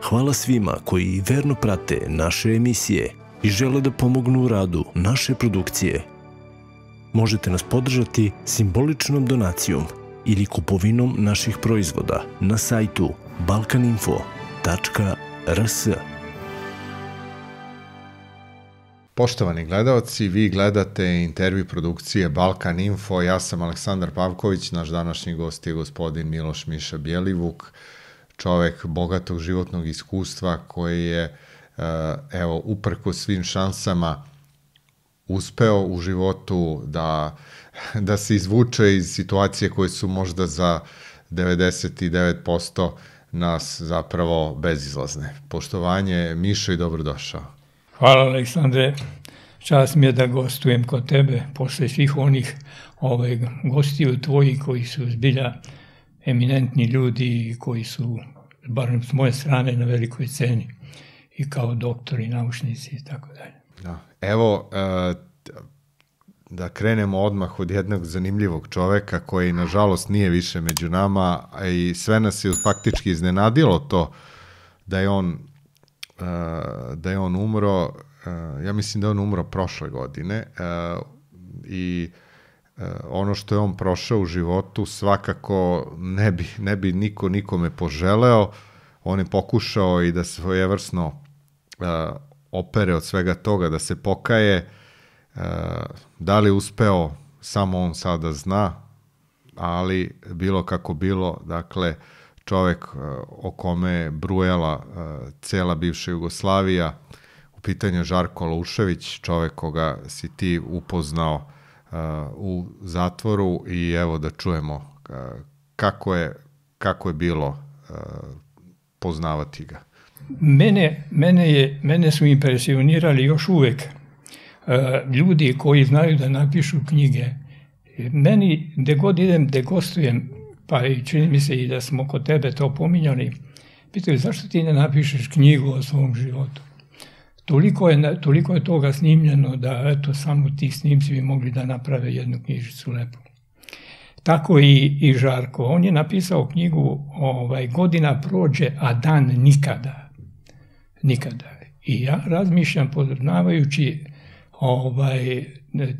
Hvala svima koji verno prate naše emisije i žele da pomognu u radu naše produkcije. Možete nas podržati simboličnom donacijom ili kupovinom naših proizvoda na sajtu balkaninfo.rs. Poštovani gledalci, vi gledate intervju produkcije Balkan Info. Ja sam Aleksandar Pavković, naš današnji gost je gospodin Miloš Miša Bjelivuk, čovek bogatog životnog iskustva koji je, evo, uprkos svim šansama uspeo u životu da se izvuče iz situacije koje su možda za 99% nas zapravo bezizlazne. Poštovanje, Mišo, i dobrodošao. Hvala, Aleksandre. Čast mi je da gostujem kod tebe posle svih onih gostiju tvoji koji su zbilja eminentni ljudi i koji su, barem s moje strane, na velikoj ceni i kao doktori, naučnici i tako dalje. Evo, da krenemo odmah od jednog zanimljivog čoveka koji, nažalost, nije više među nama, a i sve nas je faktički iznenadilo to da je on umro. Ja mislim da je on umro prošle godine i ono što je on prošao u životu svakako ne bi niko nikome poželeo. On je pokušao i da svojevrsno opere od svega toga, da se pokaje. Da li uspeo, samo on sada zna, ali bilo kako bilo, dakle, čovek o kome je brujala cela bivša Jugoslavija, u pitanju je Žarko Lušević, čovek koga si ti upoznao u zatvoru, i evo da čujemo kako je bilo poznavati ga. Mene su impresionirali još uvek ljudi koji znaju da napišu knjige. Meni, gde god idem, gde gostujem, pa i čini mi se i da smo kod tebe to pominjali, pitaju zašto ti ne napišeš knjigu o svom životu. Toliko je toga snimljeno da, eto, samo ti snimci bi mogli da naprave jednu knjižicu lepu. Tako i Žarko. On je napisao knjigu Godina prođe, a dan nikada. Nikada. I ja razmišljam, poznavajući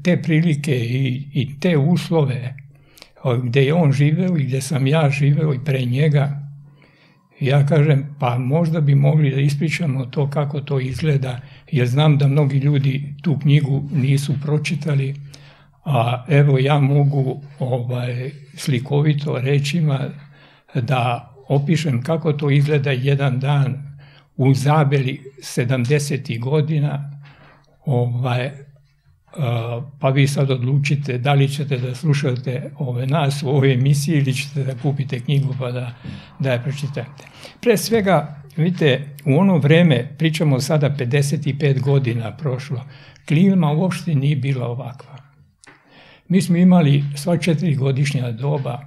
te prilike i te uslove gde je on živeo i gde sam ja živeo i pre njega, ja kažem, pa možda bi mogli da ispričamo to kako to izgleda, jer znam da mnogi ljudi tu knjigu nisu pročitali, a evo ja mogu slikovito rečima da opišem kako to izgleda jedan dan u Zabeli 70. godina, pa vi sad odlučite da li ćete da slušate nas u ovoj emisiji ili ćete da kupite knjigu pa da je pročitate. Pre svega, vidite, u ono vreme, pričamo sada 55 godina prošlo, klima uopšte nije bila ovakva. Mi smo imali sva 4 godišnja doba,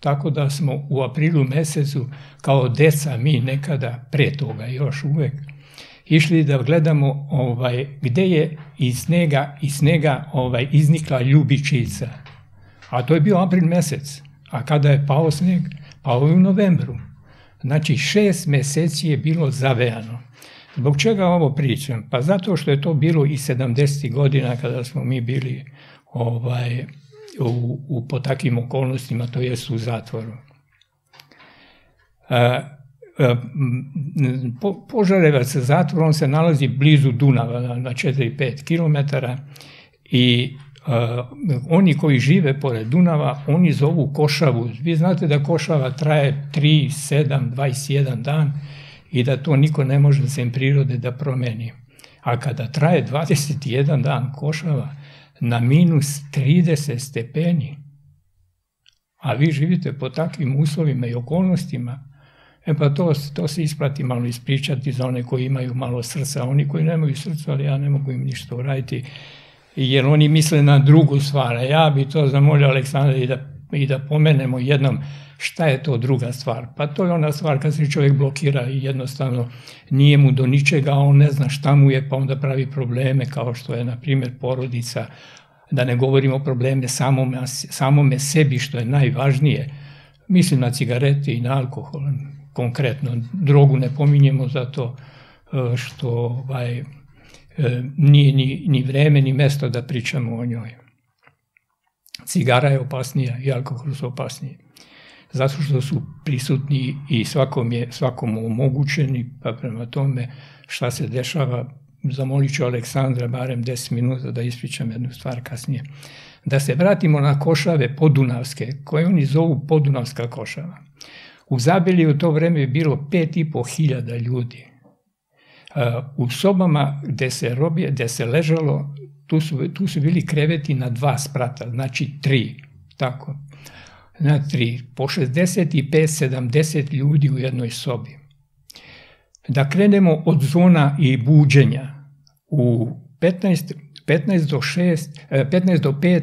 tako da smo u aprilu mesecu, kao deca mi nekada, pre toga još uvek, išli da gledamo gde je iz snega iznikla ljubičica. A to je bio april mesec. A kada je pao sneg? Pao je u novembru. Znači 6 meseci je bilo zavejano. Zbog čega ovo pričam? Pa zato što je to bilo i 70. godina kada smo mi bili po takvim okolnostima, to jest u zatvoru. Požarevac zatvor, on se nalazi blizu Dunava na 4-5 kilometara i oni koji žive pored Dunava, oni zovu košavu. Vi znate da košava traje 3, 7, 21 dan i da to niko ne može sem prirode da promeni. A kada traje 21 dan košava na minus 30 stepeni, a vi živite po takvim uslovima i okolnostima, pa to se isplati malo ispričati za one koji imaju malo srca. Oni koji nemaju srca, ali ja ne mogu im ništa uraditi, jer oni misle na drugu stvar. Ja bi to zamolio Aleksandra i da pomenemo jednom šta je to druga stvar. Pa to je ona stvar kad se čovjek blokira i jednostavno nije mu do ničega, a on ne zna šta mu je, pa onda pravi probleme kao što je, na primjer, porodica. Da ne govorimo o probleme samome sebi, što je najvažnije. Mislim na cigarete i na alkohol. konkretno. Drogu ne pominjemo zato što nije ni vreme ni mesto da pričamo o njoj. Cigara je opasnija i alkohol su opasniji. Zato što su prisutni i svakom omogućeni, pa prema tome šta se dešava, zamolit ću Aleksandra barem 10 minuta da ispričam jednu stvar kasnije. Da se vratimo na košave podunavske, koje oni zovu podunavska košava. U Zabelji u to vreme je bilo 5.500 ljudi. U sobama gde se ležalo, tu su bili kreveti na 2 sprata, znači 3, tako, na 3, po 65-70 ljudi u jednoj sobi. Da krenemo od zvona i buđenja. U 15 do 5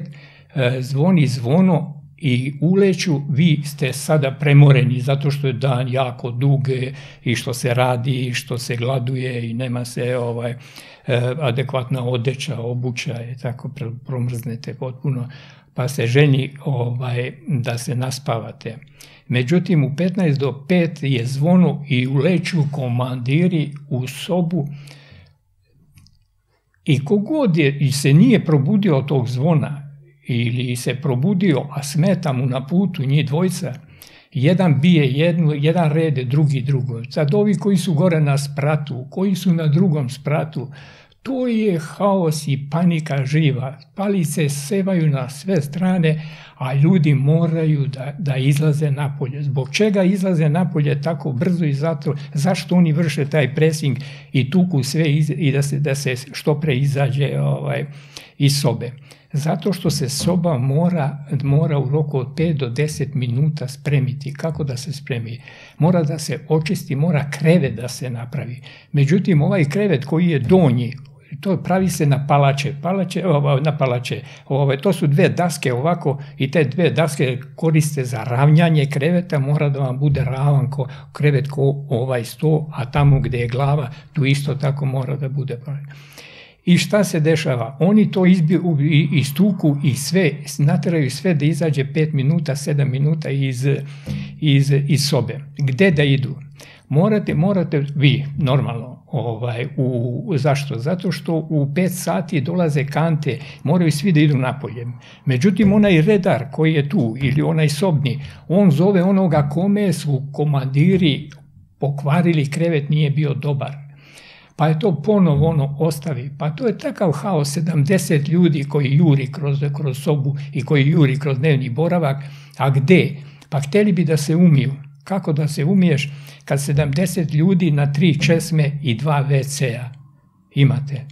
zvoni zvono i uleću, vi ste sada premoreni zato što je dan jako dug i što se radi i što se gladuje i nema se adekvatna odeća, obuća i tako promrznete potpuno, pa se želi da se naspavate. Međutim, u 15 do 5 je zvono i uleću komandiri u sobu i kogod se nije probudio od tog zvona ili se probudio, a smeta mu na putu njih dvojca, jedan bije jedan rede, drugi drugo. Sad ovi koji su gore na spratu, koji su na drugom spratu, to je haos i panika živa. Palice sevaju na sve strane, a ljudi moraju da izlaze napolje. Zbog čega izlaze napolje tako brzo i zašto oni vrše taj presing i tuku sve i da se što pre izađe iz sobe? Zato što se soba mora u roku od 5 do 10 minuta spremiti. Kako da se spremi? Mora da se očisti, mora krevet da se napravi. Međutim, ovaj krevet koji je donji, to pravi se na palače. To su 2 daske ovako i te 2 daske koriste za ravnjanje kreveta, mora da vam bude ravan krevet ko ovaj sto, a tamo gde je glava, tu isto tako mora da bude pravi. I šta se dešava? Oni to istuku i sve, nateraju sve da izađe 5 minuta, 7 minuta iz sobe. Gde da idu? Morate vi, normalno, zašto? Zato što u 5 sati dolaze kante, moraju svi da idu napolje. Međutim, onaj redar koji je tu, ili onaj sobni, on zove onoga kome su komandiri pokvarili krevet, nije bio dobar. Pa je to ponovo ostavi. Pa to je takav haos, 70 ljudi koji juri kroz sobu i koji juri kroz dnevni boravak. A gde? Pa hteli bi da se umiju. Kako da se umiješ kad 70 ljudi na 3 česme i 2 WC-a imate?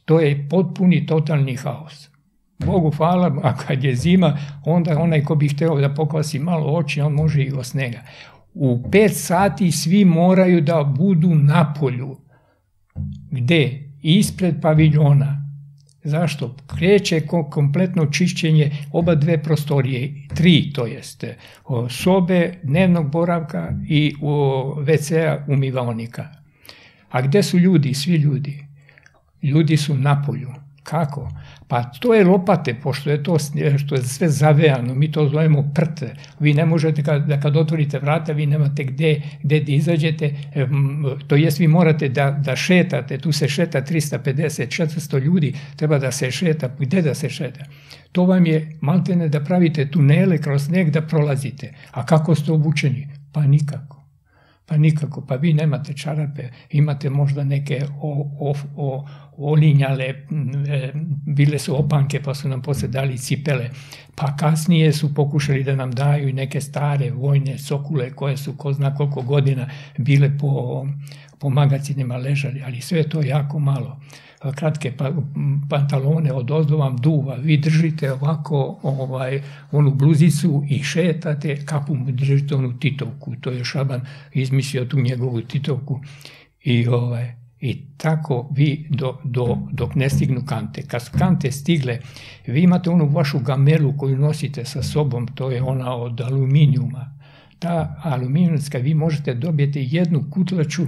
To je potpuni, totalni haos. Bogu hvala, a kad je zima, onda onaj ko bi hteo da pokvasi malo oči, on može i od snega. U 5 sati svi moraju da budu na polju. Gde? Ispred paviljona. Zašto? Kreće kompletno čišćenje oba 2 prostorije, 3 to jeste, sobe, dnevnog boravka i WC-a, umivaonika. A gde su ljudi? Svi ljudi. Ljudi su na polju. Kako? Pa to je lopate, pošto je to što je sve zavejano, mi to zovemo prte. Vi ne možete, kad otvorite vrata, vi nemate gde da izađete, to jest vi morate da šetate, tu se šeta 350-400 ljudi, treba da se šeta, gde da se šeta? To vam je maltene da pravite tunele kroz sneg da prolazite. A kako ste obučeni? Pa nikako. Pa vi nemate čarape, imate možda neke olinjale, bile su opanke pa su nam posle dali cipele, pa kasnije su pokušali da nam daju i neke stare vojne sokule koje su ko zna koliko godina bile po magacinima ležali, ali sve to jako malo. Kratke pantalone odozdo vam duva, vi držite ovako onu bluzicu i šetate, kapu držite onu titovku, to je Šaban izmislio tu njegovu titovku i tako vi dok ne stignu kante. Kad su kante stigle, vi imate onu vašu gamelu koju nosite sa sobom, to je ona od aluminijuma. Ta aluminijumska, vi možete dobiti jednu kutlaču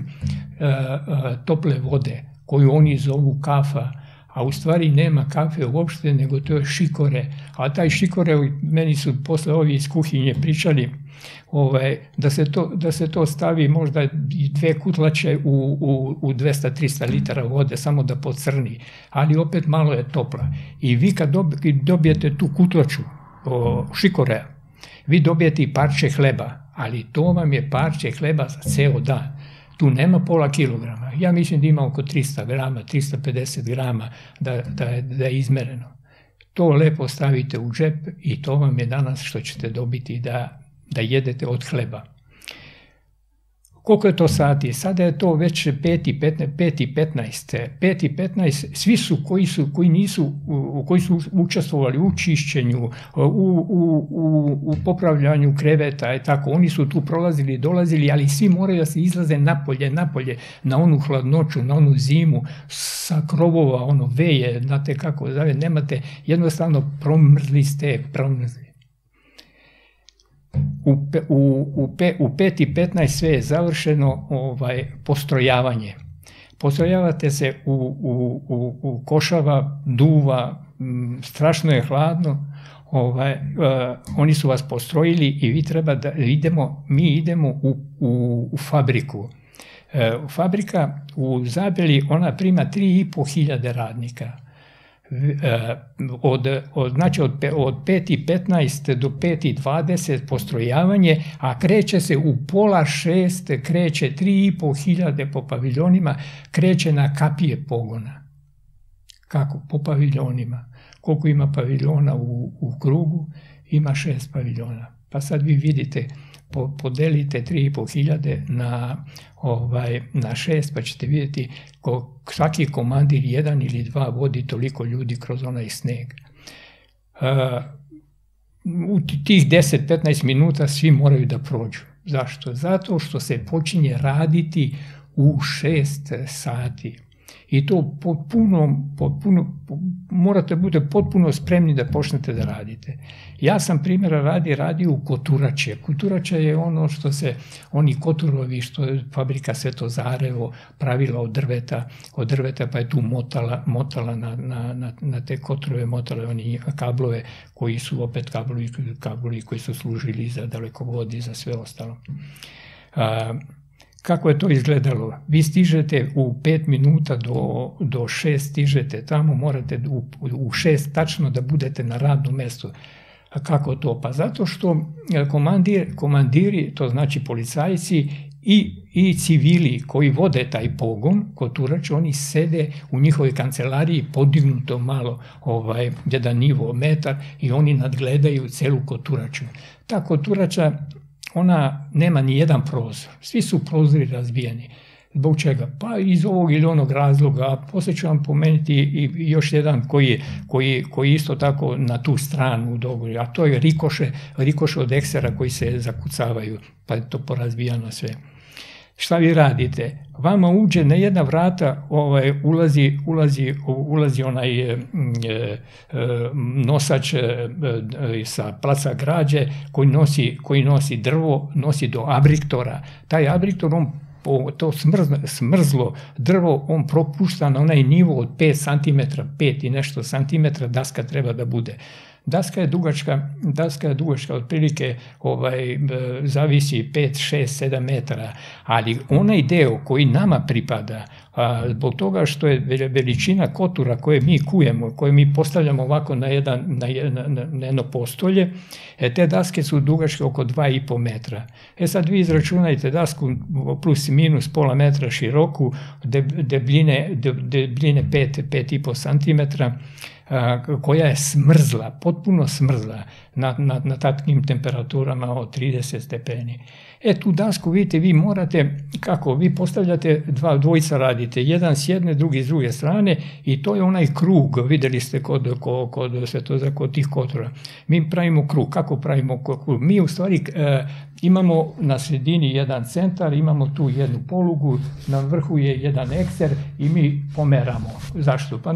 tople vode, koju oni zovu kafa, a u stvari nema kafe uopšte, nego to je šikore. A taj šikore, meni su posle ovi iz kuhinje pričali, da se to stavi možda i 2 kutlače u 200-300 litara vode, samo da pocrni, ali opet malo je topla. I vi kad dobijete tu kutlaču šikorea, vi dobijete i parče hleba, ali to vam je parče hleba za ceo dan. Tu nema pola kilograma. Ja mislim da ima oko 300 grama, 350 grama da je izmereno. To lepo stavite u džep i to vam je danas što ćete dobiti da jedete od hleba. Koliko je to sati? Sada je to već 5:15. 5:15, svi su koji su učestvovali u čišćenju, u popravljanju kreveta i tako, oni su tu prolazili i dolazili, ali svi moraju da se izlaze napolje, na onu hladnoću, na onu zimu, sa krovova, ono veje, znate kako zove, nemate, jednostavno promrzli ste. U 5:15 sve je završeno postrojavanje. Postrojavate se u košava, duva, strašno je hladno, oni su vas postrojili i vi treba da mi idemo u fabriku. Fabrika u Zabeli, ona prima 3.500 radnika. Znači od 5:15 do 5:20 postrojavanje, a kreće se u 5:30, kreće 3.500 po paviljonima, kreće na kapije pogona. Kako? Po paviljonima. Koliko ima paviljona u krugu? Ima 6 paviljona. Pa sad vi vidite, podelite 3.500 na 6, pa ćete vidjeti svaki komandir 1 ili 2 vodi toliko ljudi kroz onaj sneg. U tih 10-15 minuta svi moraju da prođu. Zašto? Zato što se počinje raditi u 6 sati. I to morate biti potpuno spremni da počnete da radite. Ja sam primjera radio u koturače. Koturača je ono što oni koturovi što je fabrika Svetozarevo pravila od drveta pa je tu motala na te kotrove, motale oni kablove koji su opet kablovi koji su služili za dalekovod i za sve ostalo. Kako je to izgledalo? Vi stižete u 5 minuta do 6 stižete tamo, morate u 6 tačno da budete na radnom mestu. A kako to? Pa zato što komandiri, to znači policajci i civili koji vode taj pogon, koturač, oni sede u njihovoj kancelariji podignuto malo jedan nivo, metar, i oni nadgledaju celu koturaču. Ta koturača, ona nema ni jedan prozor, svi su prozori razbijeni. Zbog čega? Pa iz ovog ili onog razloga, a poslije ću vam pomenuti i još jedan koji isto tako na tu stranu dogovori, a to je rikoše od eksera koji se zakucavaju, pa je to porazbijano sve. Šta vi radite? Vama uđe na jedna vrata, ulazi onaj nosač sa placa Građe koji nosi drvo, nosi do abriktora. Taj abriktor, to smrzlo drvo, on propušta na onaj nivo od 5 cm, 5 i nešto centimetra, daska treba da bude. Daska je dugačka otprilike, zavisi 5, 6, 7 metara, ali onaj deo koji nama pripada, zbog toga što je veličina kotura koje mi kujemo, koje mi postavljamo ovako na jedno postolje, te daske su dugačke oko 2,5 metra. Sad vi izračunajte dasku plus minus pola metra široku, debljine 5,5 centimetra, koja je smrzla, potpuno smrzla na takvim temperaturama od 30 stepeni. Tu dasku, vidite, vi morate, kako, vi postavljate dvojica radite, jedan s jedne, drugi s druge strane, i to je onaj krug, vidjeli ste kod tih kotora. Mi pravimo krug. Kako pravimo krug? Mi u stvari imamo na sredini jedan centar, imamo tu jednu polugu, na vrhu je jedan ekser i mi pomeramo. Zašto? Pa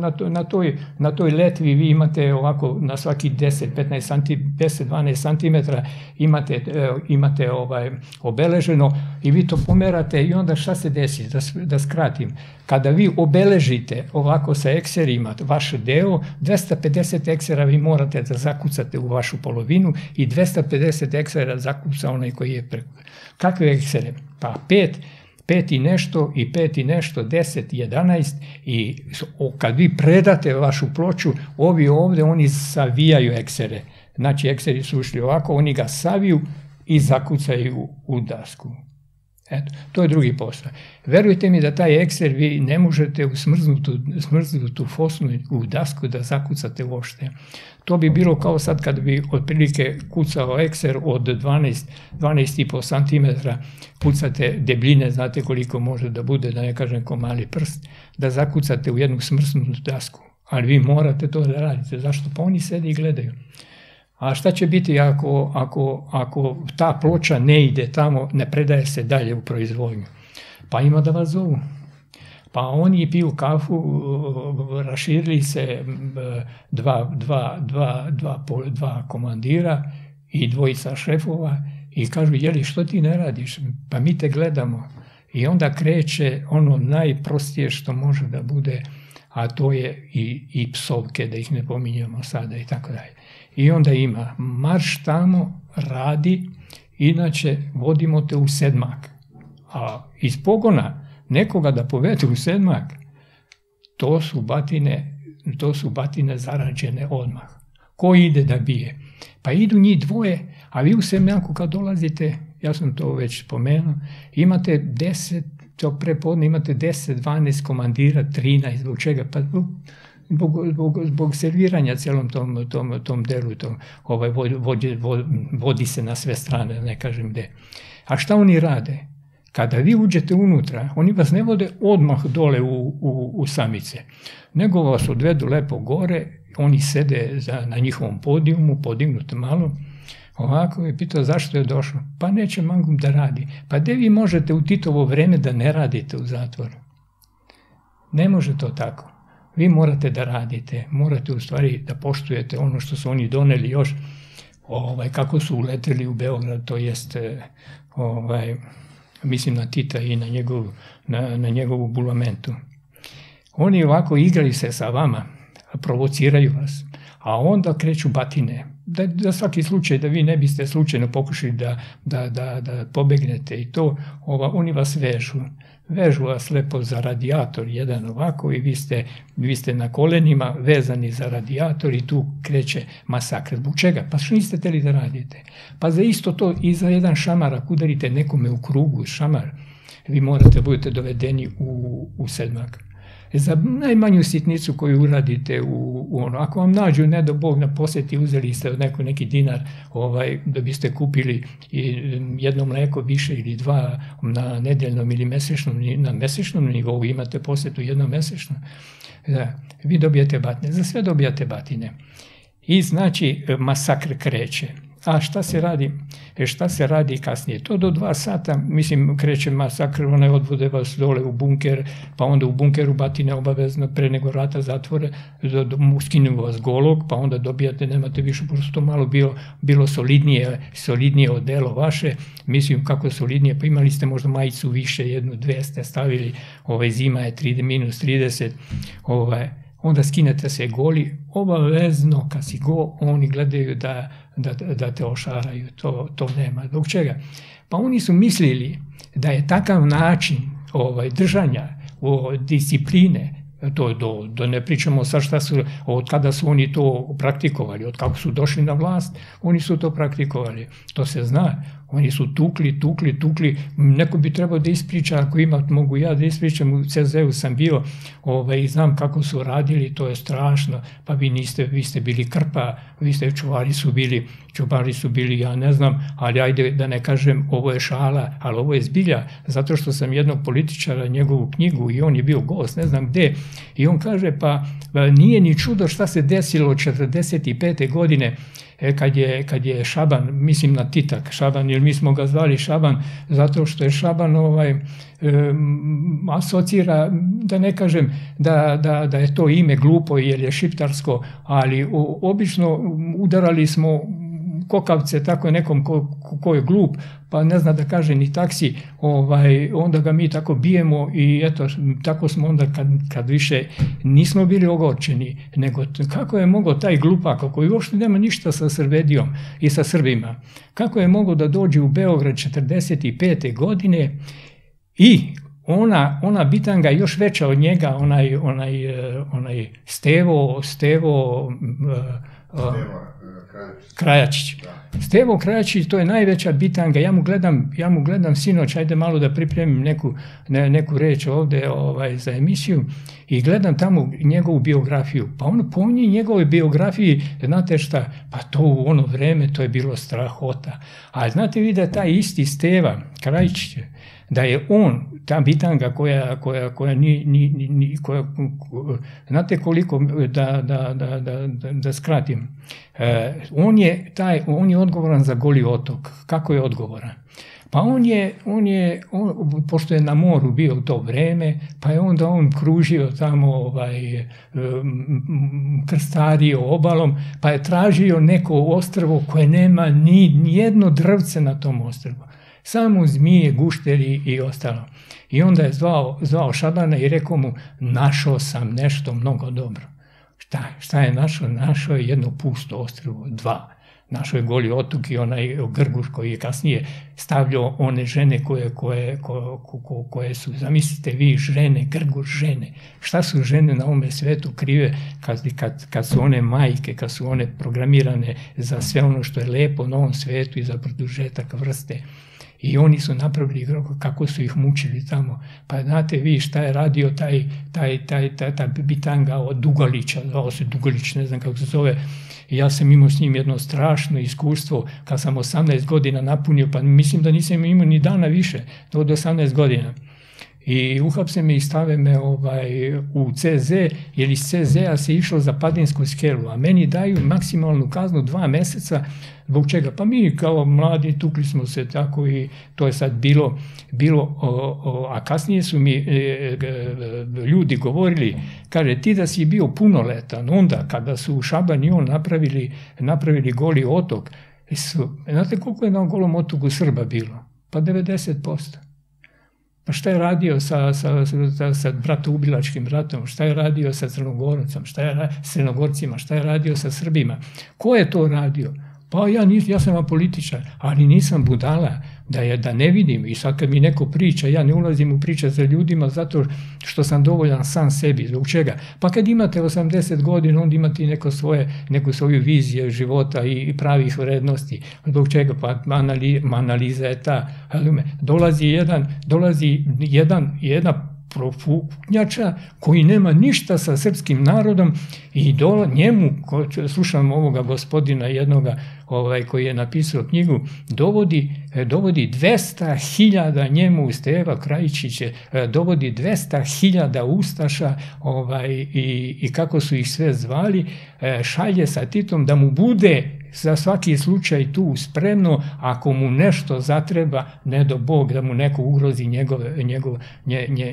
na toj letvi vi imate ovako na svaki 10-12 cm imate obeleženo i vi to pomerate i onda šta se desi? Da skratim. Kada vi obeležite ovako sa ekserima vaš deo, 250 eksera vi morate da zakucate u vašu polovinu i 250 eksera zakuca onaj koji je preko. Kakve eksere? Pa 5 i nešto i 5 i nešto, 10, 11 i kad vi predate vašu ploču, ovi ovde, oni savijaju eksere. Znači, ekseri su ušli ovako, oni ga saviju i zakucaju u dasku. Eto, to je drugi posao. Verujte mi da taj ekser vi ne možete u smrznutu fosnu u dasku da zakucate uopšte. To bi bilo kao sad kad bi otprilike kucao ekser od 12,5 cm, kucate debljine, znate koliko može da bude, da ne kažem ko mali prst, da zakucate u jednu smrznutu dasku. Ali vi morate to da radite. Zašto? Pa oni sede i gledaju. A šta će biti ako ta ploča ne ide tamo, ne predaje se dalje u proizvodnju? Pa ima da vas zovu. Pa oni piju kafu, raširili se dva komandira i dvojica šefova i kažu, jeli, što ti ne radiš? Pa mi te gledamo. I onda kreće ono najprostije što može da bude, a to je i psovke, da ih ne pominjamo sada i tako dalje. I onda ima marš tamo, radi, inače vodimo te u sedmak. A iz pogona nekoga da povede u sedmak, to su batine zarađene odmah. Ko ide da bije? Pa idu njih dvoje, a vi u sedmaku kad dolazite, ja sam to već spomenuo, imate 10, to prepodne imate 10, 12 komandira, 13, zbog čega? Pa zbog serviranja celom tom delu, vodi se na sve strane, ne kažem gde. A šta oni rade? Kada vi uđete unutra, oni vas ne vode odmah dole u samice, nego vas odvedu lepo gore, oni sede na njihovom podijumu, podignuto malo, ovako je pitao zašto je došao. Pa neće Mangum da radi. Pa gde vi možete u Titovo vreme da ne radite u zatvoru? Ne može to tako. Vi morate da radite, morate u stvari da poštujete ono što su oni doneli još, kako su uleteli u Beograd, to jest, mislim na Tita i na njegovu bulamentu. Oni ovako igraju se sa vama, provociraju vas, a onda kreću batine. Da svaki slučaj, da vi ne biste slučajno pokušali da pobegnete i to, oni vas vežu vas lepo za radijator, jedan ovako i vi ste na kolenima vezani za radijator i tu kreće masakr. Zbog čega? Pa što niste hteli da radite? Pa za isto to i za jedan šamar, ako udarite nekome u krugu šamar, vi morate budete dovedeni u sedmak. Za najmanju sitnicu koju uradite ako vam nađu, ne do Bog, na poseti, uzeli ste od neki dinar da biste kupili jedno mleko više ili dva na nedeljnom ili na mesečnom nivou, imate posetu jednomesečno, vi dobijete batine, za sve dobijate batine. I znači masakr kreće. A šta se radi kasnije? To do 2 sata, mislim, kreće masakr, one odvode vas dole u bunker, pa onda u bunkeru batine obavezno pre nego vrata zatvore, skinu vas golog, pa onda dobijate, nemate više, pošto to malo bilo solidnije odelo vaše, mislim kako solidnije, pa imali ste možda majicu više, 1-2 ste stavili, zima je minus 30, onda skinete se goli, obavezno kad si go, oni gledaju da te ošaraju, to nema. Zbog čega? Pa oni su mislili da je takav način držanja discipline, to ne pričamo sad od kada su oni to praktikovali, od kako su došli na vlast, oni su to praktikovali, to se zna. Oni su tukli, neko bi trebao da ispriča, ako ima, mogu ja da ispričam, u CZ-u sam bio i znam kako su radili, to je strašno, pa vi ste bili krpa, čuvari su bili, ja ne znam, ali ajde da ne kažem, ovo je šala, ali ovo je zbilja, zato što sam jednog političara, njegovu knjigu, i on je bio gost, ne znam gde, i on kaže, pa nije ni čudo šta se desilo od 1945. godine, kad je Šaban, mislim na Titak Šaban, jer mi smo ga zvali Šaban zato što je Šaban asocira, da ne kažem da je to ime glupo jer je šiptarsko, ali obično udarali smo kokavce tako nekom ko je glup, pa ne zna da kaže ni taksi, onda ga mi tako bijemo i eto, tako smo onda kad više nismo bili ogorčeni, nego kako je mogao taj glupak koji uopšte nema ništa sa Srbedijom i sa Srbima, kako je mogao da dođe u Beograd 45. godine i ona bitanga još veća od njega, onaj Stevo Krajačić. Stevo Krajačić, to je najveća bitanga. Ja mu gledam sinoć, ajde malo da pripremim neku reč ovde za emisiju i gledam tamo njegovu biografiju. Pa ono po njegovoj biografiji, znate šta, pa to u ono vreme to je bilo strahota. A znate vi da taj isti Steva Krajačić, da je on, ta bitanga koja znate koliko, da skratim, on je odgovoran za Goli otok. Kako je odgovoran? Pa pošto je na moru bio u to vreme, pa je onda on kružio tamo, krstario obalom, pa je tražio neko ostrvo koje nema ni jedno drvce na tom ostrvu. Samo zmije, gušteri i ostalo. I onda je zvao Šabana i rekao mu, našao sam nešto mnogo dobro. Šta je našao? Našao je jedno pusto ostrvo, 2. Našao je Goli otok i onaj Grguš koji je kasnije stavljao one žene koje su, zamislite vi, žene, Grguš žene. Šta su žene na ovome svetu krive kad su one majke, kad su one programirane za sve ono što je lepo na ovom svetu i za produžetak vrste. I oni su napravili kako su ih mučili tamo. Pa znate vi šta je radio ta bitanga od Dugalića, zvao se Dugalić, ne znam kako se zove. I ja sam imao s njim jedno strašno iskustvo kad sam 18 godina napunio, pa mislim da nisam imao ni dana više od 18 godina. I uhapse me i stave me u CZ, jer iz CZ-a se išlo za Padinsku skelu, a meni daju maksimalnu kaznu 2 meseca. Zbog čega? Pa mi kao mladi tukli smo se tako i to je sad bilo, a kasnije su mi ljudi govorili, kaže, ti da si bio punoletan, onda kada su Šaban i on napravili Goli otok, znate koliko je na Golom otoku Srba bilo? Pa 90%. Pa šta je radio sa bratoubilačkim ratom, šta je radio sa Crnogorcima, šta je radio sa Srbima? Ko je to radio? Pa ja sam apolitičar, ali nisam budala da ne vidim. I sad kad mi neko priča, ja ne ulazim u priče sa ljudima zato što sam dovoljan sam sebi. Zbog čega? Pa kad imate 80 godina, onda imate i neku svoju viziju života i pravih vrednosti. Zbog čega? Pa analiza je ta. Dolazi jedna profuknjača koji nema ništa sa srpskim narodom i njemu, slušam ovoga gospodina jednoga koji je napisao knjigu, dovodi 200.000 njemu, Steva Krajičić dovodi 200.000 ustaša i kako su ih sve zvali, šalje sa Titom da mu bude za svaki slučaj tu spremno, ako mu nešto zatreba, ne do Bog, da mu neko ugrozi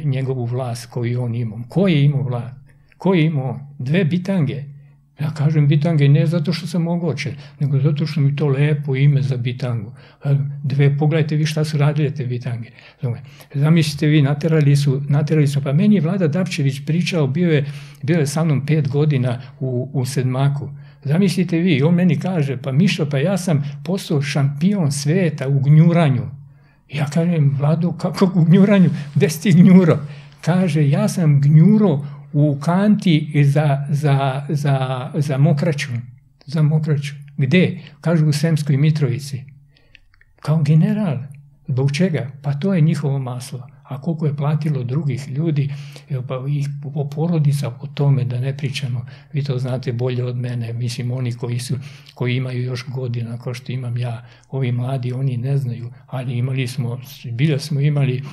njegovu vlast koju on imao. Ko je imao vlast? Ko je imao? 2 bitange. Ja kažem bitange ne zato što sam ogorčen, nego zato što mi to lepo ime za bitangu. Pogledajte vi šta su radile te bitange. Zamislite vi, naterali su, pa meni je Vlada Dapčević pričao, bio je sa mnom 5 godina u Sedmaku. Zamislite vi, on meni kaže, pa Mišo, pa ja sam postao šampion sveta u gnjuranju. Ja kažem, Vlado, kako u gnjuranju? Gde si ti gnjuro? Kaže, ja sam gnjuro u kanti za Mokraću. Za Mokraću. Gde? Kažu u Sremskoj Mitrovici. Kao general. Zbog čega? Pa to je njihovo maslo. A koliko je platilo drugih ljudi, pa i porodica, o tome da ne pričamo, vi to znate bolje od mene, mislim oni koji imaju još godina kao što imam ja, ovi mladi, oni ne znaju, ali bilo smo imali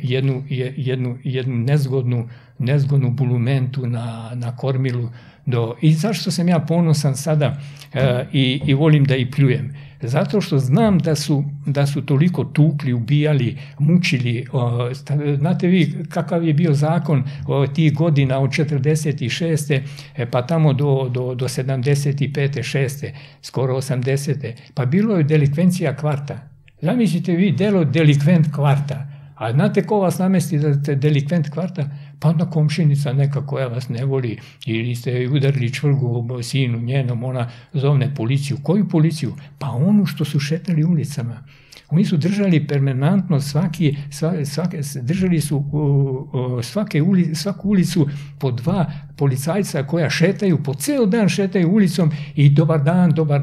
jednu nezgodnu bulumentu na kormilu I zašto sam ja ponosan sada i volim da i pljujem? Zato što znam da su toliko tukli, ubijali, mučili. Znate vi kakav je bio zakon tih godina od 46. pa tamo do 75. 6. skoro 80. Pa bilo je delikvencija kvarta. Zamislite vi delo delikvent kvarta. A znate ko vas namesti da ste delikvent kvarta? Pa onda komšinica neka koja vas ne voli ili ste udarili čvrgu sinu njenom, ona zovne policiju. Koju policiju? Pa onu što su šetali ulicama. Oni su držali permanentno držali su svaku ulicu po 2 policajca koja šetaju, po ceo dan šetaju ulicom i dobar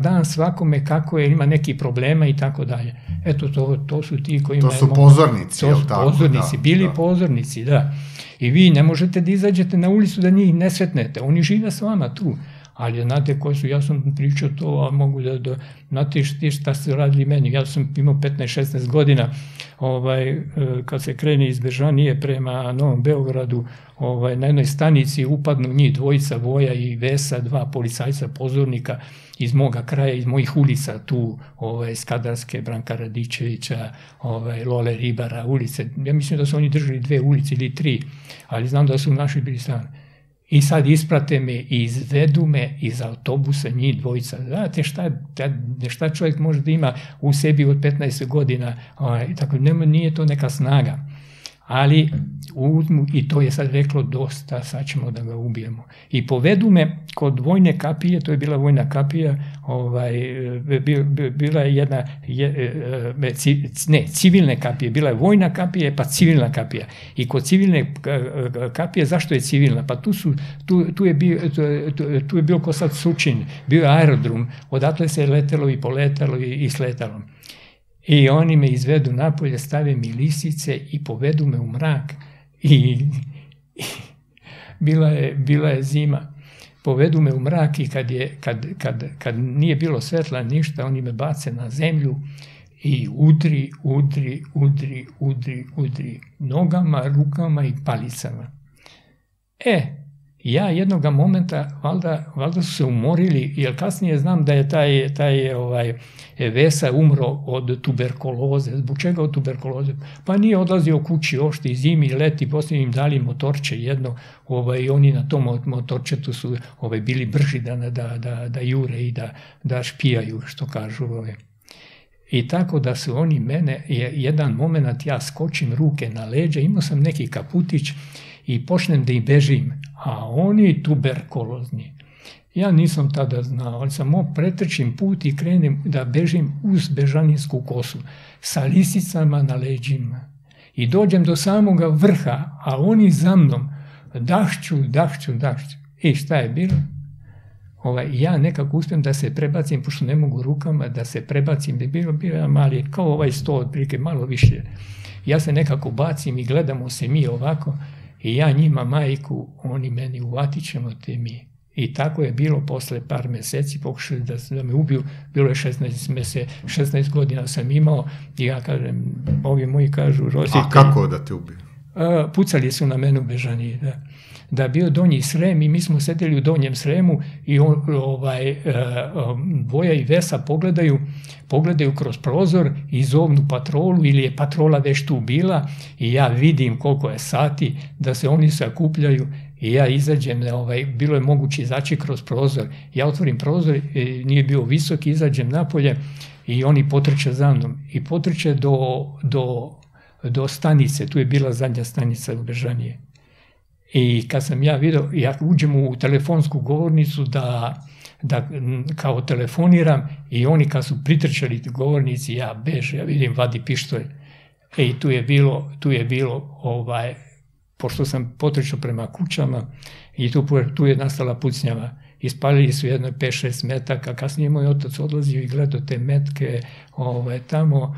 dan svakome kako je, ima neki problema i tako dalje. Eto, to su ti koji... To su pozornici, je li tako? Pozornici, bili pozornici, da. I vi ne možete da izađete na ulicu da njih ne sretnete. Oni žive s vama tu. Ali znate koji su, ja sam pričao to, a mogu znate šta su radili meni. Ja sam imao 15-16 godina, kad se krene iz Bežanije prema Novom Beogradu, na jednoj stanici upadnu njih dvojica, Voja i Vesa, 2 policajca pozornika iz moga kraja, iz mojih ulica tu, Skadarske, Branka Radičevića, Lole Ribara, ulice. Ja mislim da su oni držali 2 ulice ili 3, ali znam da su naši bili strane. I sad isprate me i izvedu me iz autobusa njih dvojica. Znate šta čovjek može da ima u sebi od 15 godina, tako, nije to neka snaga. Ali uzmu, i to je sad reklo dosta, sad ćemo da ga ubijemo. I povedu me kod vojne kapije, to je bila vojna kapija, bila je jedna, civilne kapije, bila je vojna kapija, pa civilna kapija. I kod civilne kapije, zašto je civilna? Pa tu je bio ko sad Sučin, bio je aerodrom, odatle se je letelo i poletalo i sletalo. I oni me izvedu napolje, stave mi lisice i povedu me u mrak. I bila je zima. Povedu me u mrak i kad nije bilo svetla ništa, oni me bace na zemlju i udri nogama, rukama i palicama. Ja jednoga momenta, valjda su se umorili, jer kasnije znam da je taj Vesa umro od tuberkuloze. Zbog čega od tuberkuloze? Pa nije odlazio kući ošti zimi, leti, poslije im dali motorče jedno, i oni na tom motorčetu su bili brži da jure i da špijaju, što kažu. I tako da su oni mene, jedan moment ja skočim ruke na leđa, imao sam neki kaputić i počnem da ih bežim, a oni tuberkulozni. Ja nisam tada znao, ali sam pretrčim put i krenem da bežim uz Bežaninsku kosu, sa lisicama na leđima. I dođem do samoga vrha, a oni za mnom, dahću. I šta je bilo? Ja nekako uspijem da se prebacim, pošto ne mogu rukama, da se prebacim, bio je mali, kao ovaj sto otprilike, malo više. Ja se nekako bacim i gledamo se mi ovako, i ja njima majku, oni meni uvatit ćemo te mi. I tako je bilo posle par meseci, pokušali da me ubiju, bilo je 16 godina sam imao i ja kažem, ovi moji kažu roditelji. A kako da te ubiju? Pucali su na mene u Bežaniji, da bio Donji Srem i mi smo sedeli u Donjem Sremu i Voja i Vesa pogledaju kroz prozor i zovnu patrolu ili je patrola već tu bila i ja vidim koliko je sati da se oni sakupljaju i ja izađem, bilo je moguće izaći kroz prozor. Ja otvorim prozor, nije bio visok, izađem napolje i oni potrče za mnom i potrče do stanice, tu je bila zadnja stanica u Bežanije. I kad sam ja vidio, ja uđem u telefonsku govornicu da kao telefoniram i oni kad su pritrčali govornici, ja vidim, vadi pištolj. I tu je bilo, pošto sam potrčao prema kućama i tu je nastala pucnjava. Ispalili su jedno 5-6 metaka, kasnije moj otac odlazio i gledao te metke tamo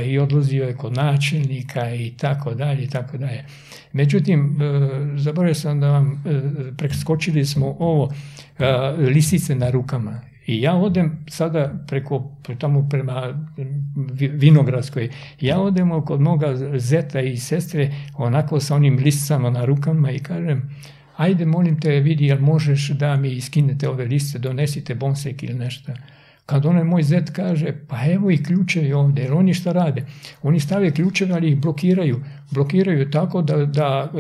i odlazio je kod načelnika i tako dalje i tako dalje. Međutim, zaboravio sam da vam, preskočili smo lisice na rukama. I ja odem sada tamo prema Vinogradskoj, ja odem kod moga zeta i sestre onako sa onim lisicama na rukama i kažem, ajde molim te vidi jel možeš da mi iskinete ove liste, donesite bonsek ili nešto. Kad onaj moj zet kaže, pa evo i ključevi ovdje, jer oni šta rade? Oni stave ključeve, ali ih blokiraju tako da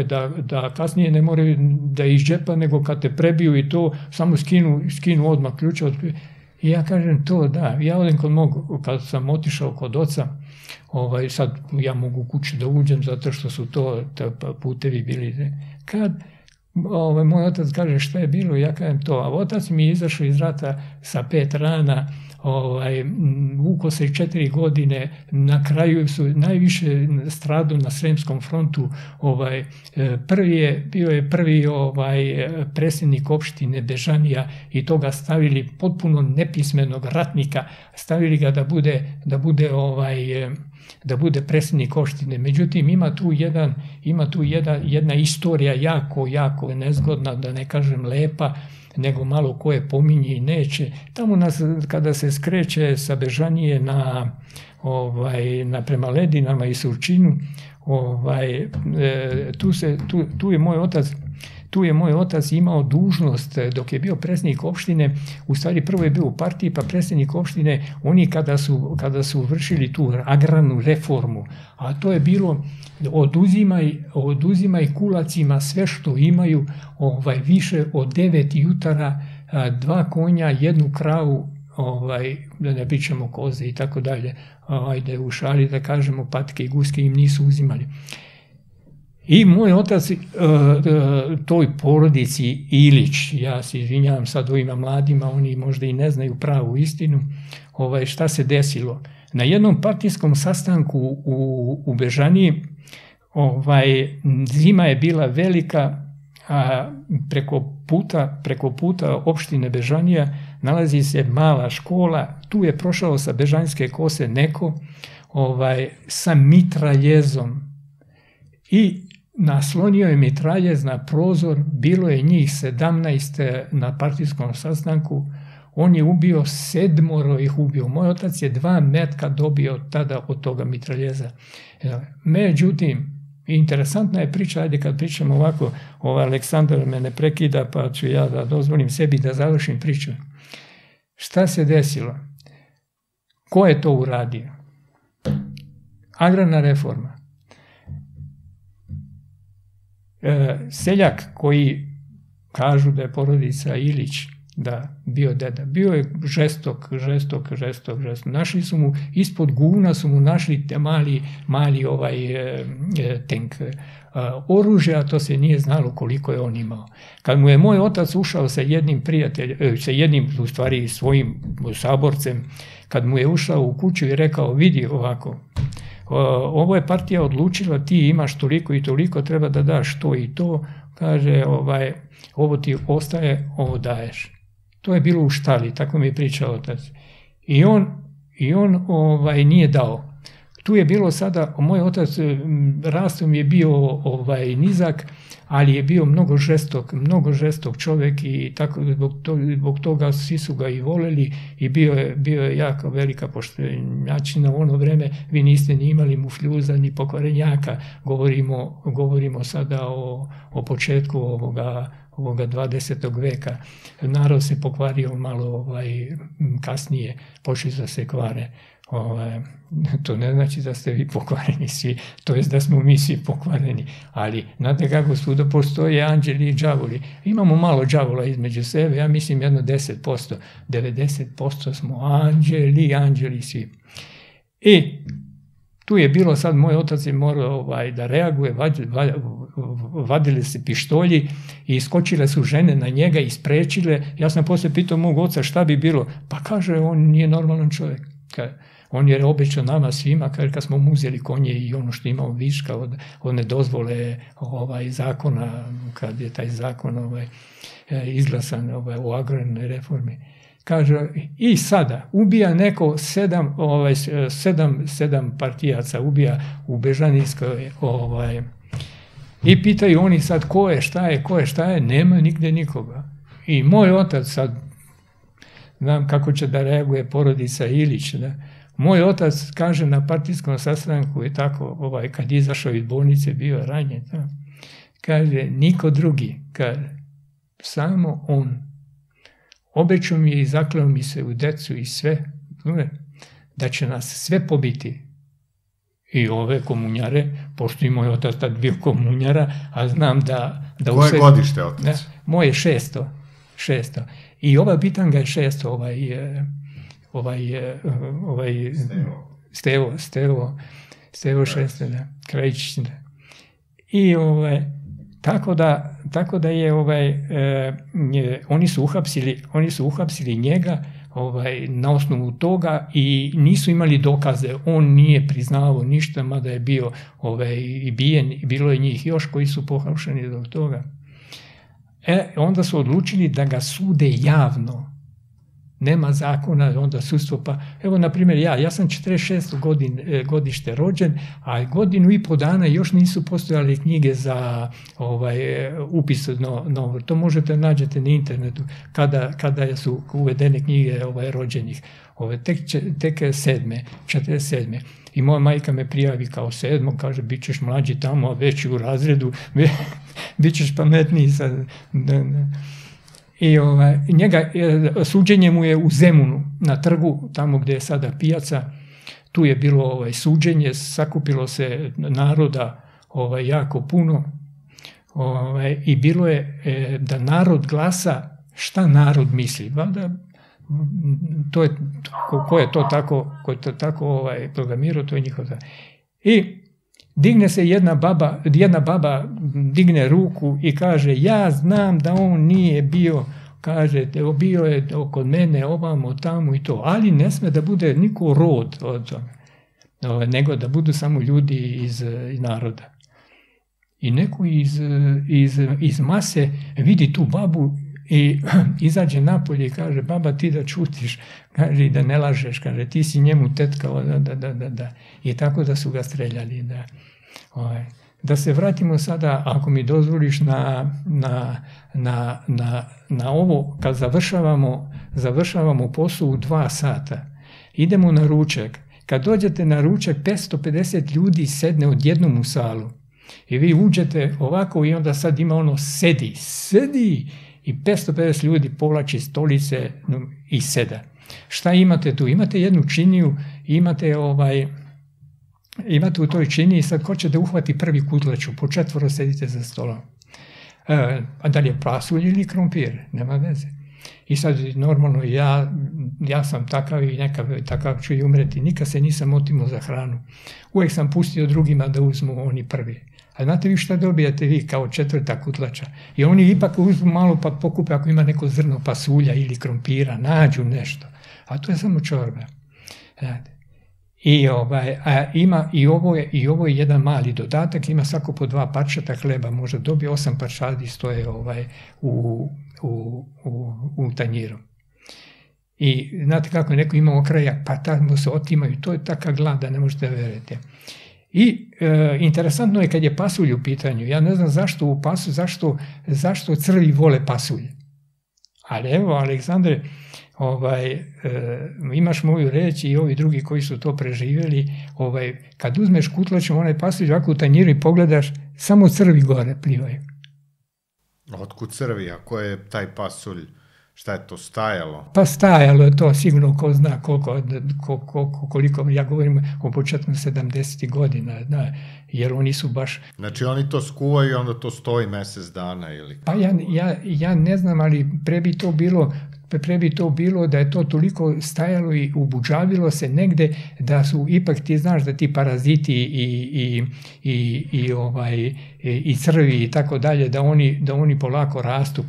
kasnije ne moraju da iz džepa, nego kad te prebiju i to, samo skinu odmah ključe. I ja kažem to, da, ja odem kad sam otišao kod oca, sad ja mogu u kući da uđem zato što su to putevi bili. Kad moj otac kaže šta je bilo, ja kažem to, a otac mi je izašao iz rata sa 5 rana, vuko se 4 godine, na kraju su najviše stradao na Sremskom frontu, bio je prvi predsjednik opštine Bežanija i to ga stavili potpuno nepismenog ratnika, stavili ga da bude predsjednik opštine. Međutim, ima tu jedna istorija jako nezgodna, da ne kažem lepa, nego malo koje pominje i neće. Tamo kada se skreće sa Bežanije prema Ledinama i Surčinu, tu je moj otac imao dužnost, dok je bio predsjednik opštine, u stvari prvo je bio u partiji, pa predsjednik opštine, oni kada su vršili tu agrarnu reformu, a to je bilo oduzimaj kulacima sve što imaju, više od 9 jutara, 2 konja, 1 kravu, da ne pričamo koze i tako dalje, ajde u šali da kažemo patke i guske im nisu uzimali. I moj otac toj porodici Ilić, ja se izvinjavam sad ovima mladima, oni možda i ne znaju pravu istinu, šta se desilo. Na jednom partijskom sastanku u Bežaniji, zima je bila velika, a preko puta opštine Bežanija nalazi se mala škola, tu je prošao sa Bežanjske kose neko sa mitraljezom i naslonio je mitraljez na prozor, bilo je njih 17 na partijskom sastanku, on je ubio 7 ih ubio. Moj otac je 2 metka dobio tada od toga mitraljeza. Međutim, interesantna je priča, ajde kad pričam ovako, Aleksandar me ne prekida, pa ću ja da dozvolim sebi da završim priču. Šta se desilo? Ko je to uradio? Agrarna reforma. Seljak koji kažu da je porodica Ilić bio deda, bio je žestok. Našli su mu, ispod guvna su mu našli mali tank oružja, a to se nije znalo koliko je on imao. Kad mu je moj otac ušao sa jednim u stvari svojim saborcem, kad mu je ušao u kuću i rekao, vidi ovako, ovo je partija odlučila, ti imaš toliko i toliko, treba da daš to i to, kaže, ovo ti ostaje, ovo daješ. To je bilo u štali, tako mi je pričao otac. I on nije dao. Tu je bilo sada, moj otac rastom je bio nizak, ali je bio mnogo žestok čovjek i tako zbog toga svi su ga i voleli i bio je jako velika poštenjačina. U ono vreme vi niste ni imali mufljuza ni pokvarenjaka, govorimo sada o početku ovoga 20. veka. Narod se pokvario malo kasnije, počeli da se kvare. To ne znači da ste vi pokvareni svi, to jest da smo mi svi pokvareni, ali znate kako svuda postoje anđeli i đavoli. Imamo malo đavola između sebe, ja mislim jedno 10%, 90% smo anđeli svi. I tu je bilo sad, moj otac je morao da reaguje, vadili se pištolji i iskočile su žene na njega i sprečile. Ja sam poslije pitao mog oca šta bi bilo, pa kaže on nije normalan čovjek. On je obećao nama svima, kad smo mu uzeli konje i ono što imao viška od one dozvole zakona, kad je taj zakon izglasan o agrarnoj reformi. Kaže, i sada ubija neko 7 partijaca, ubija u Bežanijskoj, i pitaju oni sad ko je, šta je, nema nigde nikoga. I moj otac sad, znam kako će da reaguje porodica Ilić, da. Moj otac kaže na partijskom sastanku je tako, kad izašao iz bolnice, bio ranjen, kaže, niko drugi, kaže, samo on. Obećao mi je i zakleo mi se u decu i sve, da će nas sve pobiti. I ove komunjare, pošto i moj otac tad bio komunjara, a znam da... Koje godište otac? Moje 600. I ova bitanga je 600, Stevo 600, da, Krajičić, da. I tako da je oni su uhapsili njega na osnovu toga i nisu imali dokaze. On nije priznavao ništa, mada je bio i bijen, bilo je njih još koji su pohapšeni zbog toga. Onda su odlučili da ga sude javno. Nema zakona, onda sudstvo, pa evo na primjer ja sam 46. godište rođen, a godinu i po dana još nisu postojale knjige za upis novo. To možete nađete na internetu kada su uvedene knjige rođenih. Tek 47. I moja majka me prijavi kao 7. kaže, bit ćeš mlađi tamo, a veći u razredu, bit ćeš pametniji sad. I suđenje mu je u Zemunu, na trgu, tamo gdje je sada pijaca. Tu je bilo suđenje, sakupilo se naroda jako puno i bilo je da narod glasa šta narod misli. Valjda, ko je to tako programirao, to je njihov. I digne se jedna baba digne ruku i kaže, ja znam da on nije bio, kaže, bio je kod mene ovamo, tamo i to, ali ne sme da bude niko rod od toga, nego da budu samo ljudi iz naroda. I neko iz mase vidi tu babu i izađe napolje i kaže, baba, ti da čutiš, kaže, da ne lažeš, kaže, ti si njemu tetkao, da. I tako da su ga streljali, da. Da se vratimo sada, ako mi dozvoliš, na ovo, kad završavamo posao u 2 sata, idemo na ručak. Kad dođete na ručak, 550 ljudi sedne odjednom u salu. I vi uđete ovako i onda sad ima sedi, i 550 ljudi povlači stolice i seda. Šta imate tu? Imate jednu činiju, imate u toj činiji, sad ko će da uhvati prvi kutlaču, po 4 sedite za stolom. A da li je pasulj ili krompir, nema veze. I sad normalno ja sam takav i takav ću i umreti. Nikad se nisam otimao za hranu. Uvijek sam pustio drugima da uzmu oni prvi. A znate vi šta dobijate vi kao 4. kutlača? I oni ipak uzmu malo pa pokupe ako ima neko zrno pasulja ili krompira, nađu nešto. A to je samo čorba. I ovo je jedan mali dodatak, ima svako po 2 parčeta hleba, možda dobije 8 parčadi stoje u tanjiru. I znate kako neko ima okraja, pa tamo se otimaju, to je taka glada, ne možete veriti. I interesantno je kad je pasulj u pitanju, ja ne znam zašto crvi vole pasulj. Ali evo, Aleksandre, imaš moju reč i ovi drugi koji su to preživjeli, kad uzmeš kutlačom onaj pasulj ovako u tanjiru i pogledaš, samo crvi gore plivaju. Otkud crvi, ako je taj pasulj, šta je to, stajalo? Pa stajalo je to, sigurno ko zna koliko, ja govorim o početku 70. godina, jer oni su baš... Znači oni to skuvaju i onda to stoji mjesec dana ili... Pa ja ne znam, ali pre bi to bilo da je to toliko stajalo i ubuđavilo se negde da su ipak, ti znaš da ti paraziti i crvi i tako dalje, da oni polako rastu.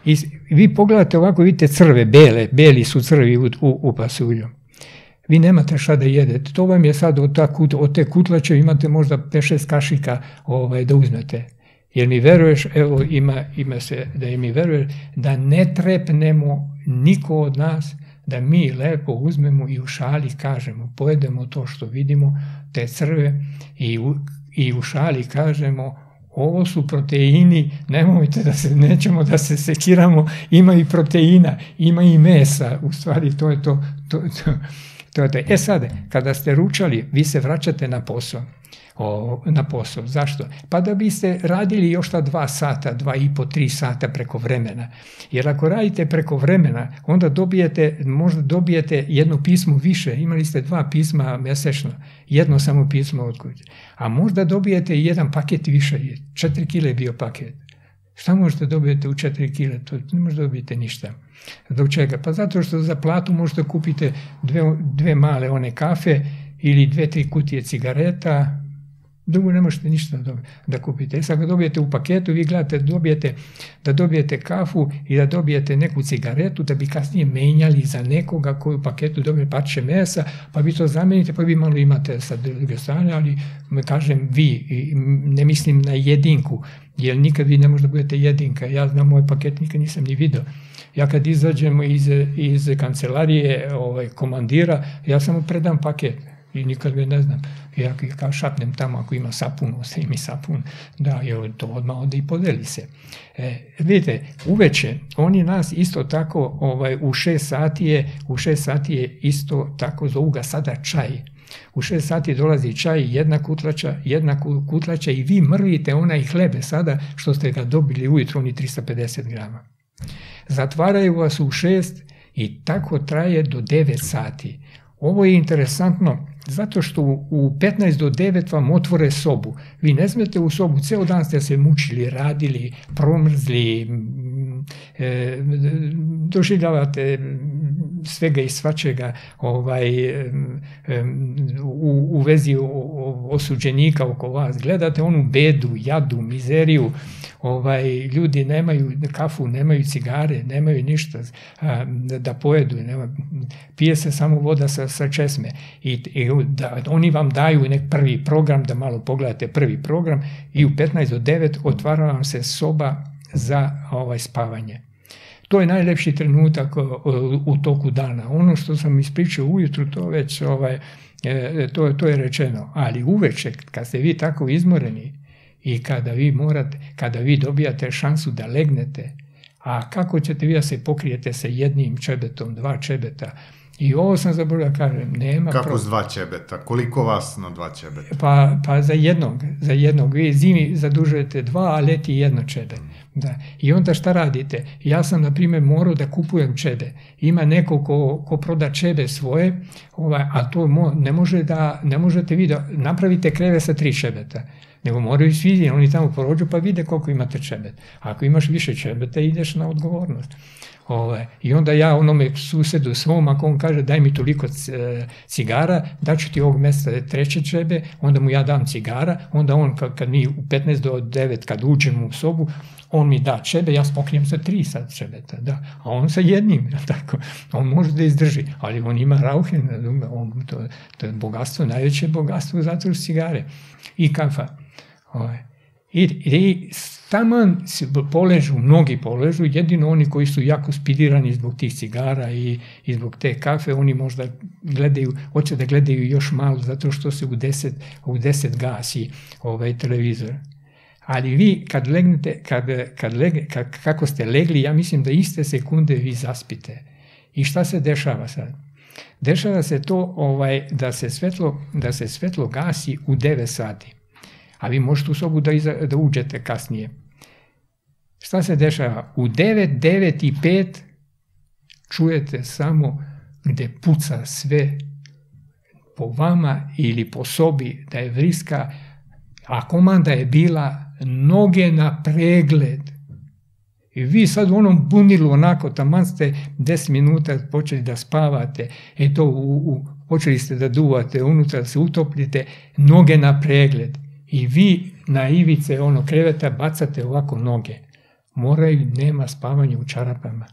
I vi pogledate ovako, vidite crve, beli su crvi u pasulju. Vi nemate šta da jedete. To vam je sad od te kutlače imate možda 5-6 kašika da uzmete. Jer mi veruješ, evo ima se da mi veruješ, da ne trepnemo niko od nas, da mi lepo uzmemo i u šali kažemo, pojedemo to što vidimo, te crve, i u šali kažemo, ovo su proteini, nemojte nećemo da se sekiramo, ima i proteina, ima i mesa, u stvari to je to. E sad, kada ste ručali, vi se vraćate na posao. na posao. Zašto? Pa da biste radili još ta 2 sata, 2,5, 3 sata preko vremena. Jer ako radite preko vremena, onda možda dobijete jedno pismo više. Imali ste 2 pisma mjesečno, jedno samo pismo od kuće. A možda dobijete jedan paket više, 4 kile je bio paket. Šta možete dobijete u 4 kile? To ne možete dobijete ništa. Zbog čega? Pa zato što za platu možete kupiti 2 male one kafe ili 2-3 kutije cigareta. Drugo ne možete ništa da kupite. Sad ga dobijete u paketu, vi gledate da dobijete kafu i da dobijete neku cigaretu, da bi kasnije menjali za nekoga koji u paketu dobije parče mesa, pa vi to zamenite, pa vi malo imate sa druge strane, ali kažem vi, ne mislim na jedinku, jer nikad vi ne možete da budete jedinka. Ja znam moj paket, nikad nisam ni vidio. Ja kad izađem iz kancelarije komandira, ja samo predam paket. I nikad ga ne znam. Ja kao šapnem tamo ako ima sapun, ostaje mi sapun, da je to odmah onda i podeli se. Vidite, uveče, oni nas isto tako u 6 sati je isto tako zovu ga sada čaj. U 6 sati dolazi čaj, jedna kutlača i vi mrvite onaj hlebe sada što ste ga dobili ujutro, oni 350 grama. Zatvaraju vas u 6 i tako traje do 9 sati. Ovo je interesantno zato što u 15 do 9 vam otvore sobu. Vi ne smete u sobu, ceo dan ste se mučili, radili, promrzli, doživljavate svega i svačega u vezi osuđenika oko vas. Gledate onu bedu, jadu, mizeriju. Ljudi nemaju kafu, nemaju cigare, nemaju ništa da pojedu. Pije se samo voda sa česme. Oni vam daju nek prvi program, da malo pogledate prvi program i u 15 do 9 otvara vam se soba za spavanje. To je najlepši trenutak u toku dana. Ono što sam ispričao ujutru, to već to je rečeno. Ali uveče, kad ste vi tako izmoreni i kada vi dobijate šansu da legnete, a kako ćete vi da se pokrijete sa jednim čebetom, 2 čebeta, i ovo sam zaboravio da kažem, nema... Kako s 2 čebeta? Koliko vas na 2 čebeta? Pa za jednog. Vi zimi zadužujete 2, a leti 1 čebe. Da. I onda šta radite? Ja sam, na primjer, morao da kupujem čebe. Ima neko ko proda čebe svoje, a to ne možete vi da napravite kreve sa 3 čebeta. Nego moraju svi, oni tamo prođu pa vide koliko imate čebet. Ako imaš više čebeta, ideš na odgovornost. I onda ja onome susedu svom, ako on kaže daj mi toliko cigara, daću ti ovog mjesta 3 čebe, onda mu ja dam cigara, onda on kad mi u 15 do 9 kad uđemo u sobu, on mi da čebe, ja smoknem sa 3 sad čebeta, da, a on sa jednim, tako, on može da izdrži, ali on ima rauhen, to je bogatstvo, najveće bogatstvo zato su cigare i kafa. I taman mnogi poležu, jedino oni koji su jako spidirani zbog tih cigara i zbog te kafe, oni možda hoće da gledaju još malo zato što se u 10 gasi televizor. Ali vi kad legnete, kako ste legli, ja mislim da iste sekunde vi zaspite. I šta se dešava sad? Dešava se to da se svetlo gasi u 9 sati. A vi možete u sobu da uđete kasnije. Šta se dešava? U 9 i 5 čujete samo gde puca sve po vama ili po sobi da je vriska, a komanda je bila noge na pregled. I vi sad u onom bunilu onako, taman ste 10 minuta počeli da spavate, počeli ste da duvate, unutra se utopljite, noge na pregled. I vi na ivice kreveta bacate ovako noge. Nema spavanja u čarapama.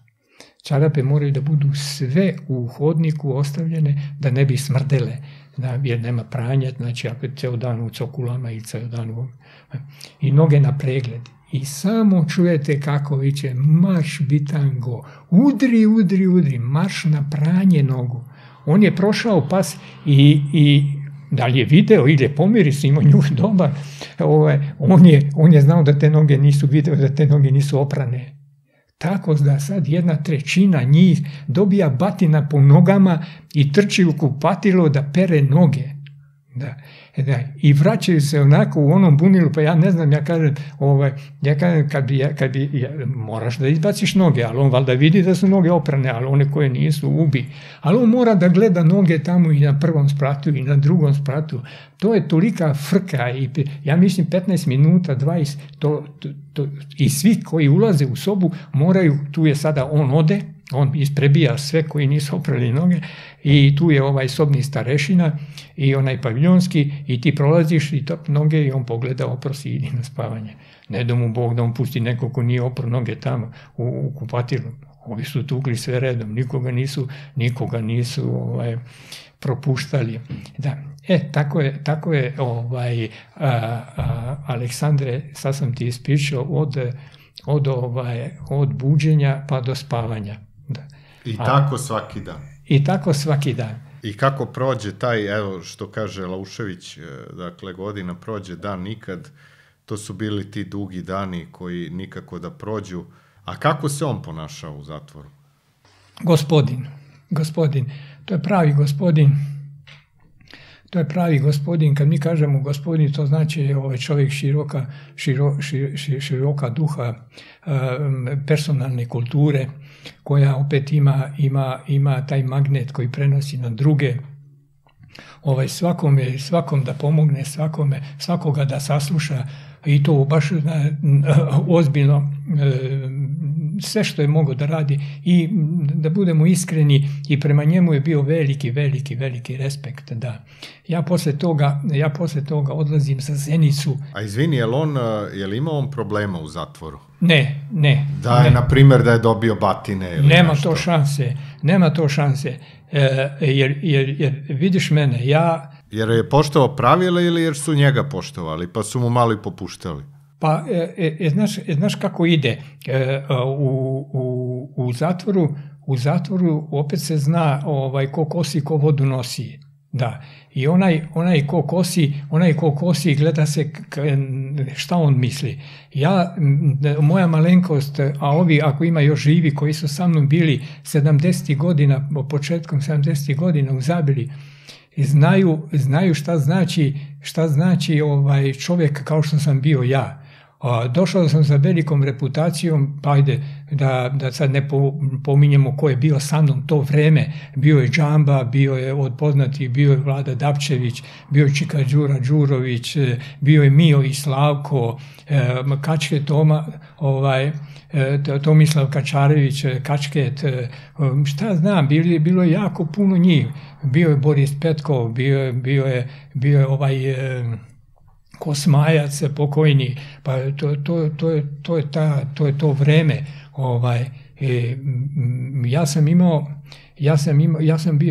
Čarape moraju da budu sve u hodniku ostavljene da ne bi smrdele, jer nema pranja, znači ako je ceo dan u cokulama i ceo dan i noge na pregled. I samo čujete kako viče marš bitango, udri, marš na pranje nogu. On je prošao pas i da li je video ili je pomiris, ima njuh dobar, on je znao da te noge nisu video, da te noge nisu oprane. Tako da sad 1/3 njih dobija batina po nogama i trči u kupatilo da pere noge. Da. I vraćaju se onako u onom bunilu, pa ja ne znam, ja kažem kad bi moraš da izbaciš noge, ali on valjda vidi da su noge oprane, ali one koje nisu ubi. Ali on mora da gleda noge tamo i na prvom spratu i na drugom spratu. To je tolika frka i ja mislim 15 minuta, 20, i svi koji ulaze u sobu moraju, tu je sada on ode, on isprebija sve koji nisu oprali noge i tu je ovaj sobni starešina i onaj paviljonski i ti prolaziš i top noge i on pogleda, oprosi, idi na spavanje. Ne da mu Bog da on pusti nekog ko nije opro noge tamo u kupatilu. Ovi su tukli sve redom, nikoga nisu propuštali. Da. Tako je Aleksandre, sad sam ti ispričao od buđenja pa do spavanja. Da. I tako svaki dan. I tako svaki dan. I kako prođe taj, evo što kaže Laušević, dakle godina prođe, dan nikad, to su bili ti dugi dani koji nikako da prođu. A kako se on ponašao u zatvoru? Gospodin, to je pravi gospodin. To je pravi gospodin. Kad mi kažemo gospodin, to znači čovjek široka duha, personalne kulture, koja opet ima taj magnet koji prenosi na druge. Svakom da pomogne, svakoga da sasluša i to baš ozbiljno, sve što je mogao da radi i da budemo iskreni i prema njemu je bio veliki respekt. Da. Ja posle toga odlazim za Zenicu. A izvini, je li imao on problema u zatvoru? Ne. Na primjer, da je dobio batine ili nema nešto? Nema to šanse. Jer vidiš mene, ja... Jer je poštovao pravila ili jer su njega poštovali, pa su mu malo i popuštali? Pa, znaš kako ide. U zatvoru opet se zna ko kosi, ko vodu nosi. Da. I onaj ko kosi gleda se šta on misli. Moja malenkost, a ovi ako ima još živi koji su sa mnom bili 70. godina, početkom 70. godina u Zabeli, znaju šta znači čovjek kao što sam bio ja. Došao sam sa velikom reputacijom, pa ajde da sad ne pominjemo ko je bio sa mnom to vreme. Bio je Džamba, bio je od poznatih, bio je Vlada Dapčević, bio je Čika Đura Đurović, bio je Mio i Slavko, Kačke Toma, Tomislav Kačarević, Kačket, šta znam, bilo je jako puno njih. Bio je Boris Petkov, bio je Kosmajac pokojni, pa to je to vreme.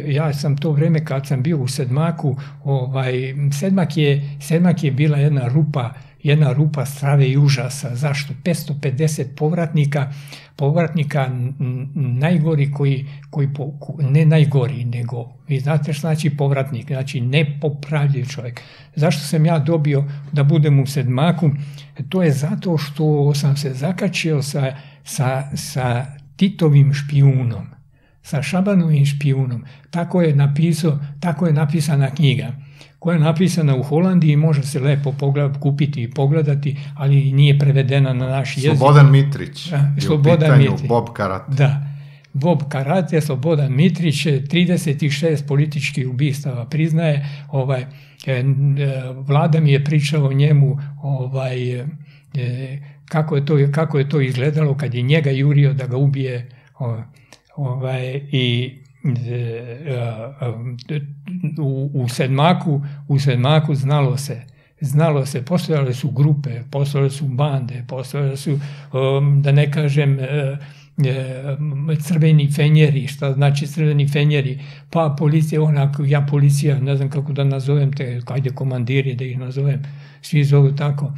Ja sam to vreme kad sam bio u Sedmaku, Sedmak je bila jedna rupa strave i užasa. Zašto? 550 povratnika najgori ne najgori, nego, vi znate što znači povratnik, znači nepopravljiv čovjek. Zašto sam ja dobio da budem u Sedmaku? To je zato što sam se zakačio sa Titovim špijunom, sa Šabanovim špijunom. Tako je napisana knjiga, koja je napisana u Holandiji, može se lepo kupiti i pogledati, ali nije prevedena na naš jezik. Slobodan Mitrić je u pitanju, Bob Karate. Da, Bob Karate, Slobodan Mitrić, 36 političkih ubistava priznaje. Vlada mi je pričala o njemu kako je to izgledalo kad je njega jurio da ga ubije u Sedmaku znalo se, postojale su grupe, postojale su bande, postojale su, da ne kažem, crveni fenjeri. Šta znači crveni fenjeri? Pa policija, policija, ne znam kako da nazovem te, kajde komandiri da ih nazovem, svi zovu tako,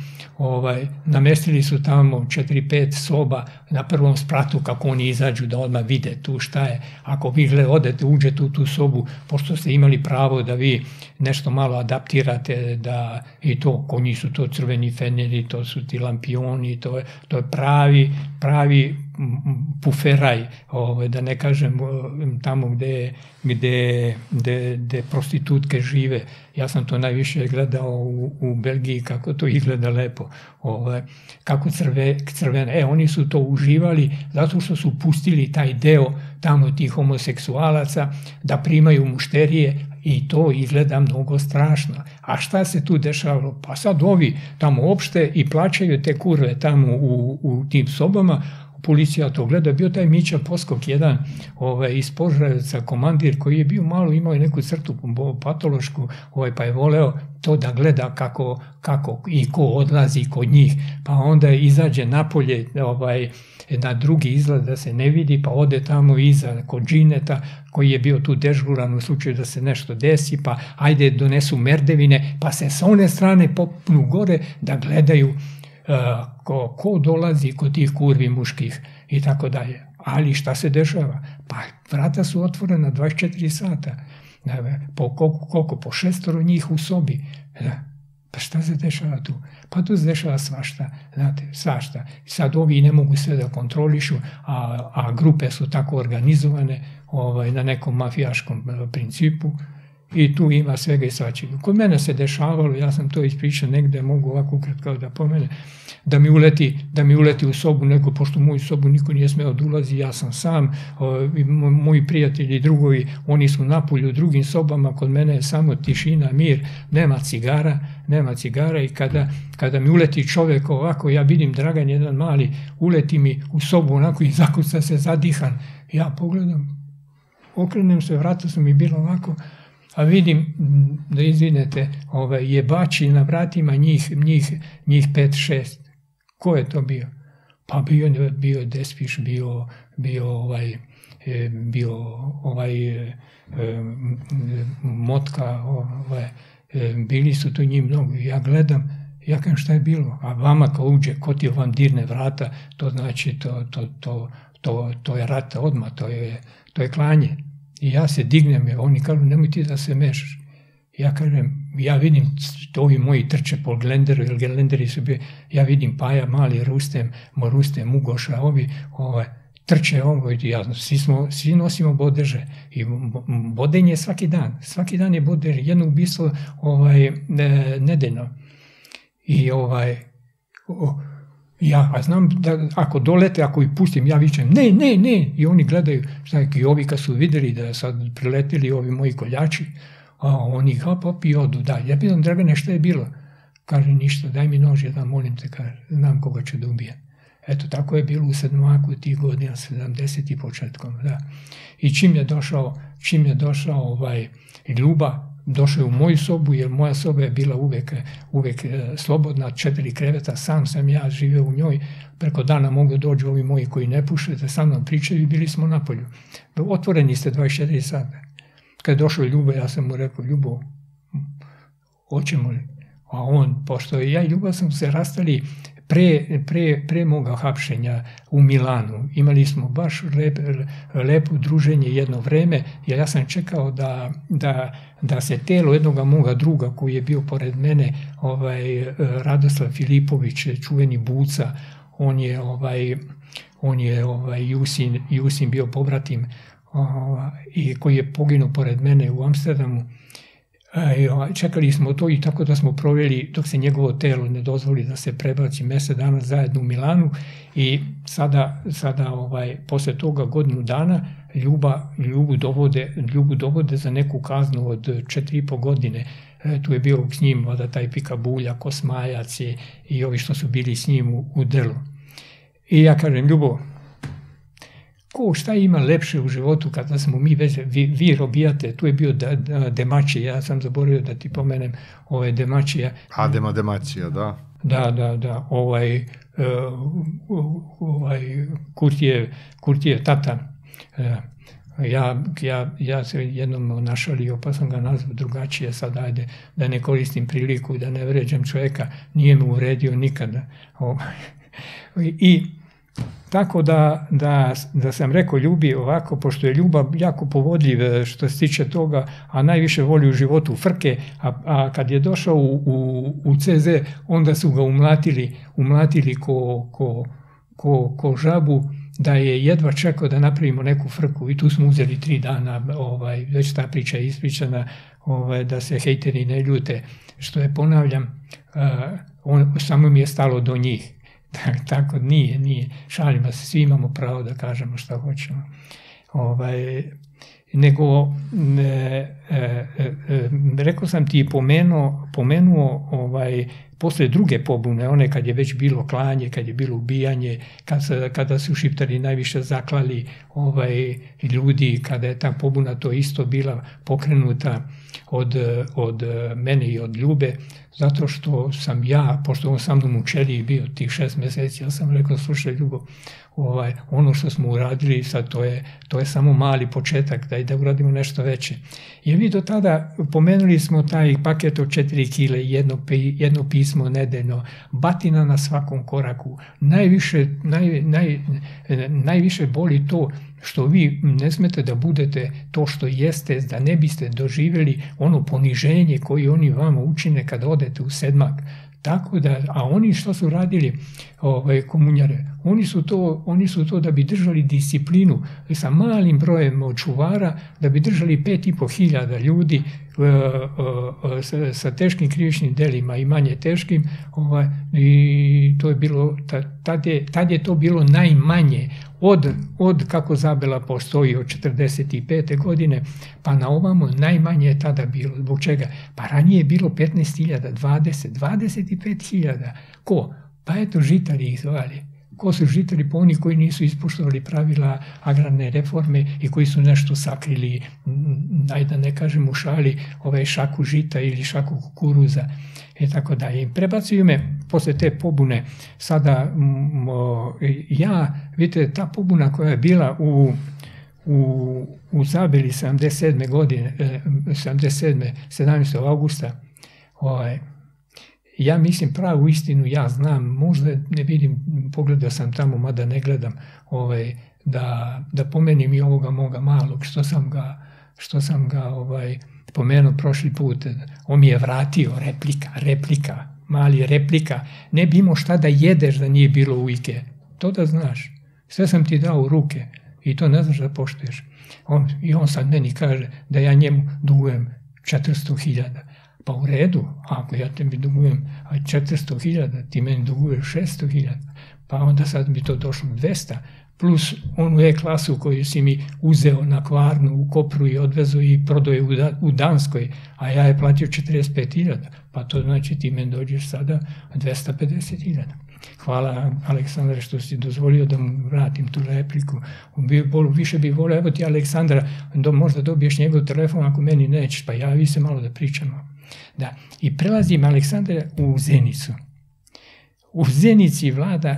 namestili su tamo 4-5 soba na prvom spratu kako oni izađu da odmah vide tu šta je. Ako vi odete, uđete u tu sobu, pošto ste imali pravo da vi nešto malo adaptirate, da i to, konji su to crveni feneri, to su ti lampioni, to je pravi puferaj, da ne kažem tamo gde prostitutke žive. Ja sam to najviše gledao u Belgiji, kako to izgleda lepo. Kako crvene. Oni su to uživali zato što su pustili taj deo tamo tih homoseksualaca da primaju mušterije i to izgleda mnogo strašno. A šta se tu dešavalo? Pa sad ovi tamo opšte i plaćaju te kurve tamo u tim sobama. Policija to gleda, bio taj Mića Poskok, jedan iz Požarevca, komandir koji je bio malo, imao i neku crtu patološku, pa je voleo to da gleda kako i ko odlazi kod njih, pa onda izađe napolje na drugi izlaz da se ne vidi, pa ode tamo iza kod Džineta koji je bio tu dežuran u slučaju da se nešto desi, pa ajde donesu merdevine, pa se sa one strane popnu gore da gledaju ko dolazi kod tih kurvi muških i tako dalje. Ali šta se dešava? Pa vrata su otvorena 24 sata. Koliko? Po 6 njih u sobi. Pa šta se dešava tu? Pa tu se dešava svašta. Znate, svašta. Sad ovi ne mogu sve da kontrolišu, a grupe su tako organizovane na nekom mafijaškom principu. I tu ima svega i svačega. Kod mene se dešavalo, ja sam to ispričao negde, mogu ovako ukratko da pomene, da mi uleti u sobu neko, pošto u moju sobu niko nije smeo da ulazi, ja sam sam, moji prijatelji i drugovi, oni su napolju u drugim sobama, kod mene je samo tišina, mir, nema cigara i kada mi uleti čovek ovako, ja vidim Dragan jedan mali, uleti mi u sobu onako i zakuca se zadihan, ja pogledam, okrenem se, vrata su mi bilo ovako, a vidim, da izvinete, jebači na vratima njih 5-6. Ko je to bio? Pa bio Despiš, bio Motka, bili su tu njih mnogo. Ja gledam, ja kažem šta je bilo, a vama kao uđe, ko ti vam dirne vrata, to znači, to je rat odmah, to je klanje. I ja se dignem, oni kažu, nemoj ti da se mešaš. Ja kažem, ja vidim, ovi moji trče po Glenderu, jer Glenderi su bili, ja vidim Paja, Mali, Rustem, Ugoša, ovi trče ovo, svi nosimo bodeže. I bodenje svaki dan je bodeže, jedno ubistvo nedeljno. I ja znam da ako dolete, ako ih pustim, ja vičem ne, i oni gledaju, i ovi kad su videli da sad priletili ovi moji koljači, oni hop i odu dalje. Ja pitam Dragane šta je bilo? Kaže ništa, daj mi nož jedan, molim te, znam koga ću da ubijem. Eto, tako je bilo u Sedmovaku tih godina, 70 i početkom, da. I čim je došao Ljuba, došao je u moju sobu, jer moja soba je bila uvek slobodna, 4 kreveta, sam ja živeo u njoj, preko dana mogu dođu ovi moji koji ne puše, da sa mnom pričaju i bili smo napolju. Otvoreni ste 24 sata. Kad je došao Ljubo, ja sam mu rekao, Ljubo, hoćemo li? A on, pošto ja i Ljubo smo se rastali pre moga hapšenja u Milanu. Imali smo baš lepo druženje jedno vreme, jer ja sam čekao da se telo jednog moga druga koji je bio pored mene, Radoslav Filipović, čuveni Buca, on je Jusin bio pobratim i koji je poginuo pored mene u Amsterdamu. Čekali smo to i tako da smo proveli dok se njegovo telo ne dozvoli da se prebaci mesec dana zajedno u Milanu i sada posle toga godinu dana Ljubu dovode za neku kaznu od 4,5 godine. Tu je bio s njim taj Pika Bulja, Kosmajac i ovi što su bili s njim u delu. I ja kažem, Ljubo, šta ima lepše u životu kada smo mi već, vi robijate, tu je bio Demačije, ja sam zaboravio da ti pomenem Demačija. Adema Demačija, da. Da, Kurtijev tata. Ja se jednom našalio, pa sam ga nazvao drugačije, sad ajde da ne koristim priliku, da ne vređam čovjeka, nije me uvredio nikada. I tako da sam rekao Ljubi ovako, pošto je Ljuba jako povodljiv što se tiče toga, a najviše voli u životu frke, a kad je došao u CZ, onda su ga umlatili ko žabu da je jedva čekao da napravimo neku frku i tu smo uzeli 3 dana, već ta priča je ispričana, da se hejteri ne ljute, što je, ponavljam, samo mi je stalo do njih. Tako nije, šalimo se, svi imamo pravo da kažemo šta hoćemo. Nego, rekao sam ti, pomenuo posle druge pobune, one kad je već bilo klanje, kad je bilo ubijanje, kada su Šiptari najviše zaklali ljudi, kada je ta pobuna to isto bila pokrenuta od mene i od Ljube, zato što sam ja, pošto on sa mnom u Čeliji bio tih 6 meseci, ja sam rekao, slušaj Ljubo, ono što smo uradili, sad to je samo mali početak, da uradimo nešto veće. Jer vi do tada pomenuli smo taj paket od 4 kile, jedno pismo nedeljno, batina na svakom koraku. Najviše boli to što vi ne smete da budete to što jeste, da ne biste doživjeli ono poniženje koje oni vama učine kada odete u sedmak. Tako da, a oni što su radili, komunjare, oni su to da bi držali disciplinu sa malim brojem čuvara, da bi držali 5.500 ljudi sa teškim krivičnim delima i manje teškim, i to je bilo, tad je to bilo najmanje od kako Zabela postoji od 45. godine, pa na ovamo najmanje je tada bilo. Zbog čega? Pa ranije je bilo 15.000, 25.000. Ko? Pa eto, žitari ih zvali. Ko su žitari? Pa oni koji nisu ispoštovali pravila agrarne reforme i koji su nešto sakrili, da ne kažem u šali, šaku žita ili šaku kukuruza i tako dalje. Prebacuju me posle te pobune. Sada vidite, ta pobuna koja je bila u Zabeli 77. godine, 17. augusta, ja mislim pravu istinu, ja znam, možda ne vidim, pogledao sam tamo, mada ne gledam, da pomenim i ovoga moga malog, što sam ga pomenuo prošli put. On mi je vratio, replika, mali replika, ne bi imao šta da jedeš da nije bilo ujke, to da znaš, sve sam ti dao u ruke i to ne znaš da poštuješ. I on sad meni kaže da ja njemu dugujem 400.000. Pa u redu, ako ja tebi dugujem 400.000, ti meni duguješ 600.000, pa onda sad bi to došlo 200, plus onu E-klasu koju si mi uzeo na Kvarnu u Kopru i odvezo i prodao je u Danskoj, a ja je platio 45.000, pa to znači ti meni dođeš sada 250.000. Hvala, Aleksandre, što si dozvolio da mu vratim tu repliku. Više bih volio, evo ti Aleksandra, možda dobiješ njegov telefon, ako meni nećeš, pa javi se malo da pričamo. Da, i prelazim, Aleksandre, u Zenicu. U Zenici vlada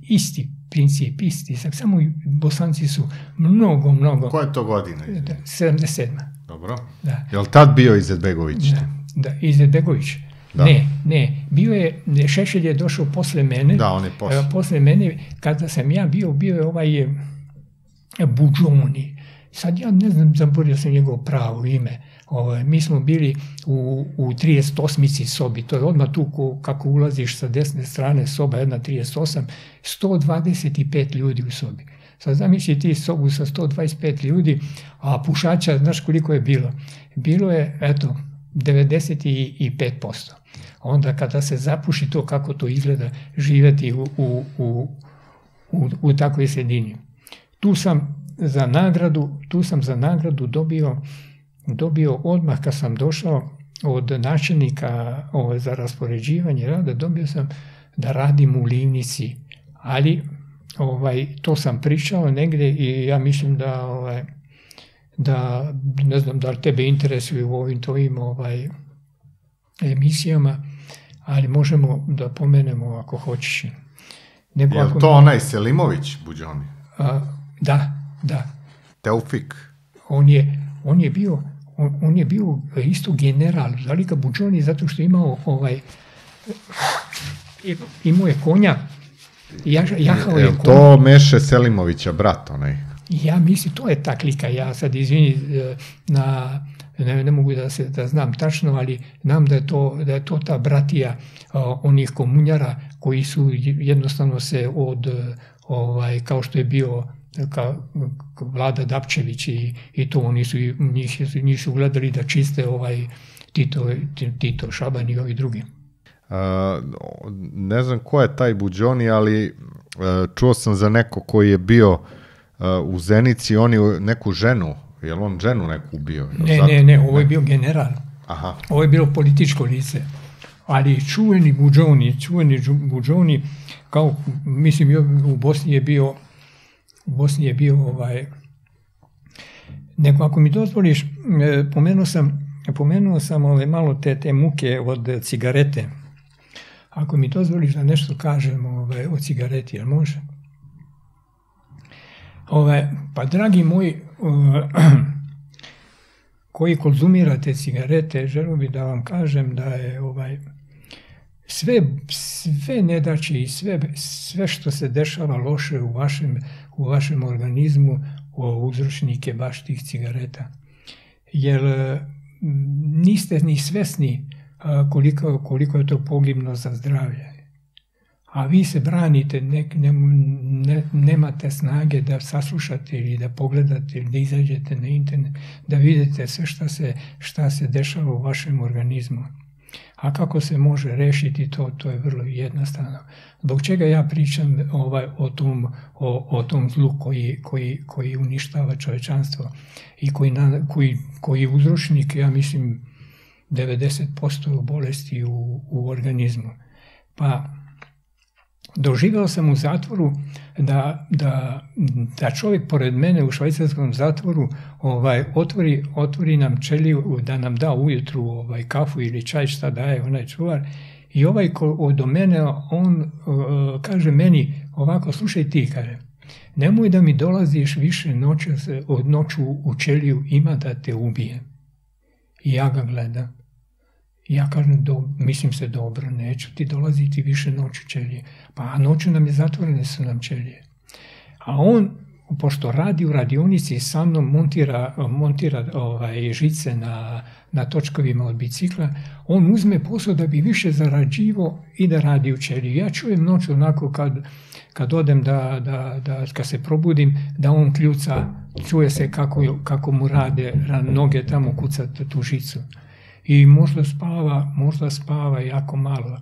isti princip, isti. Samo Bosanci su mnogo... Koje je to godine? 77. Dobro. Je li tad bio Izetbegović? Da, Izetbegović. Ne, bio je, Šešelj je došao posle mene. Da, on je posle. Posle mene, kada sam ja bio je Budžoni. Sad ja ne znam, zaboravio sam njegovo pravo ime. Mi smo bili u 38. sobi, to je odmah tu kako ulaziš sa desne strane, soba 1.38, 125 ljudi u sobi. Sad zamisli ti sobu sa 125 ljudi, a pušača, znaš koliko je bilo? Bilo je, 95%. Onda kada se zapuši to, kako to izgleda živjeti u takvoj sredini. Tu sam za nagradu dobio odmah kad sam došao od načelnika za raspoređivanje rada, dobio sam da radim u livnici, ali to sam pričao negdje i ja mislim da ne znam da li tebe interesuju u ovim tvojim emisijama, ali možemo da pomenemo ako hoćeš. Je li to onaj Selimović Buđoni? Da. Teufik? On je bio isto general, zvali ga Buđoni zato što imao imao je konja, jahao je konja. To Meše Selimovića, brat onaj? Ja mislim, to je ta klika. Ja sad, izvini, ne mogu da znam tačno, ali znam da je to ta bratija onih komunjara koji su jednostavno se kao što je bio Vlada Dapčević i to, njih su gledali da čiste Tito, Šaban i ovi drugi. Ne znam ko je taj Buđoni, ali čuo sam za neko koji je bio u Zenici, on je neku ženu, je li on ženu neku ubio? Ne, ovo je bio general. Aha. Ovo je bilo političko lice. Ali čuveni Buđoni, kao, mislim, u Bosni je bio nego ako mi dozvoliš, pomenuo sam malo te muke od cigarete. Ako mi dozvoliš da nešto kažem o cigareti, jel može? Pa dragi moji, koji konzumirate cigarete, želio bih da vam kažem da je sve nedaće i sve što se dešava loše u vašem organizmu, uzročnik je baš tih cigareta. Jer niste ni svesni koliko je to pogibno za zdravlje. A vi se branite, nemate snage da saslušate ili da pogledate ili da izađete na internet, da vidite sve šta se dešava u vašem organizmu. A kako se može rešiti to je vrlo jednostavno. Zbog čega ja pričam o tom zlu koji uništava čovečanstvo i koji je uzročnik, ja mislim, 90% bolesti u organizmu. Pa doživeo sam u zatvoru da čovjek pored mene u švajcarskom zatvoru otvori nam čeliju da nam da ujutru kafu ili čaj, šta daje onaj čuvar, i do mene on kaže meni ovako: slušaj ti, kaže, nemoj da mi dolaziš više noću u čeliju, ima da te ubije. I ja ga gledam. Ja kažem, mislim se, dobro, neću ti dolaziti više noću čelije. Pa noću nam je zatvorene su nam čelije. A on, pošto radi u radionici, sa mnom montira žice na točkovima od bicikla, on uzme posao da bi više zarađivo i da radi u čeliji. Ja čujem noću onako kad odem kad se probudim, da on kljuca, čuje se kako mu rade noge tamo kucati tu žicu. I možda spava jako malo.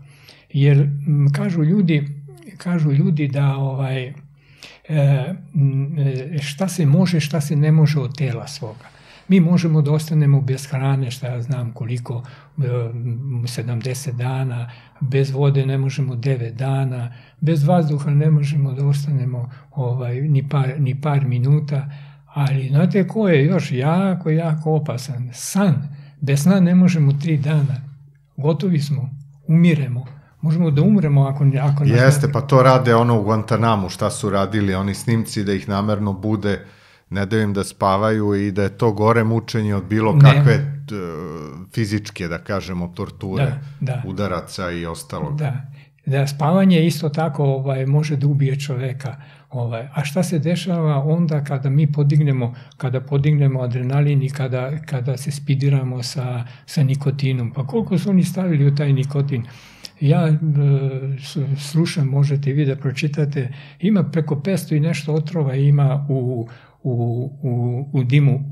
Jer kažu ljudi da šta se može, šta se ne može od tela svoga. Mi možemo da ostanemo bez hrane, šta ja znam koliko, 70 dana, bez vode ne možemo 9 dana, bez vazduha ne možemo da ostanemo ni par minuta, ali znate ko je još jako, jako opasan? San. Bez sna ne možemo 3 dana. Gotovi smo, umiremo. Možemo da umremo ako Jeste, pa to rade u Guantanamu, šta su radili, oni snimci da ih namerno bude, ne daju im da spavaju i da je to gore mučenje od bilo kakve fizičke, da kažemo, torture, udaraca i ostalog. Da, spavanje isto tako može da ubije čoveka. A šta se dešava onda kada mi podignemo adrenalin i kada se spidiramo sa nikotinom? Pa koliko su oni stavili u taj nikotin? Ja slušam, možete vi da pročitate, ima preko 500 i nešto otrova ima u dimu,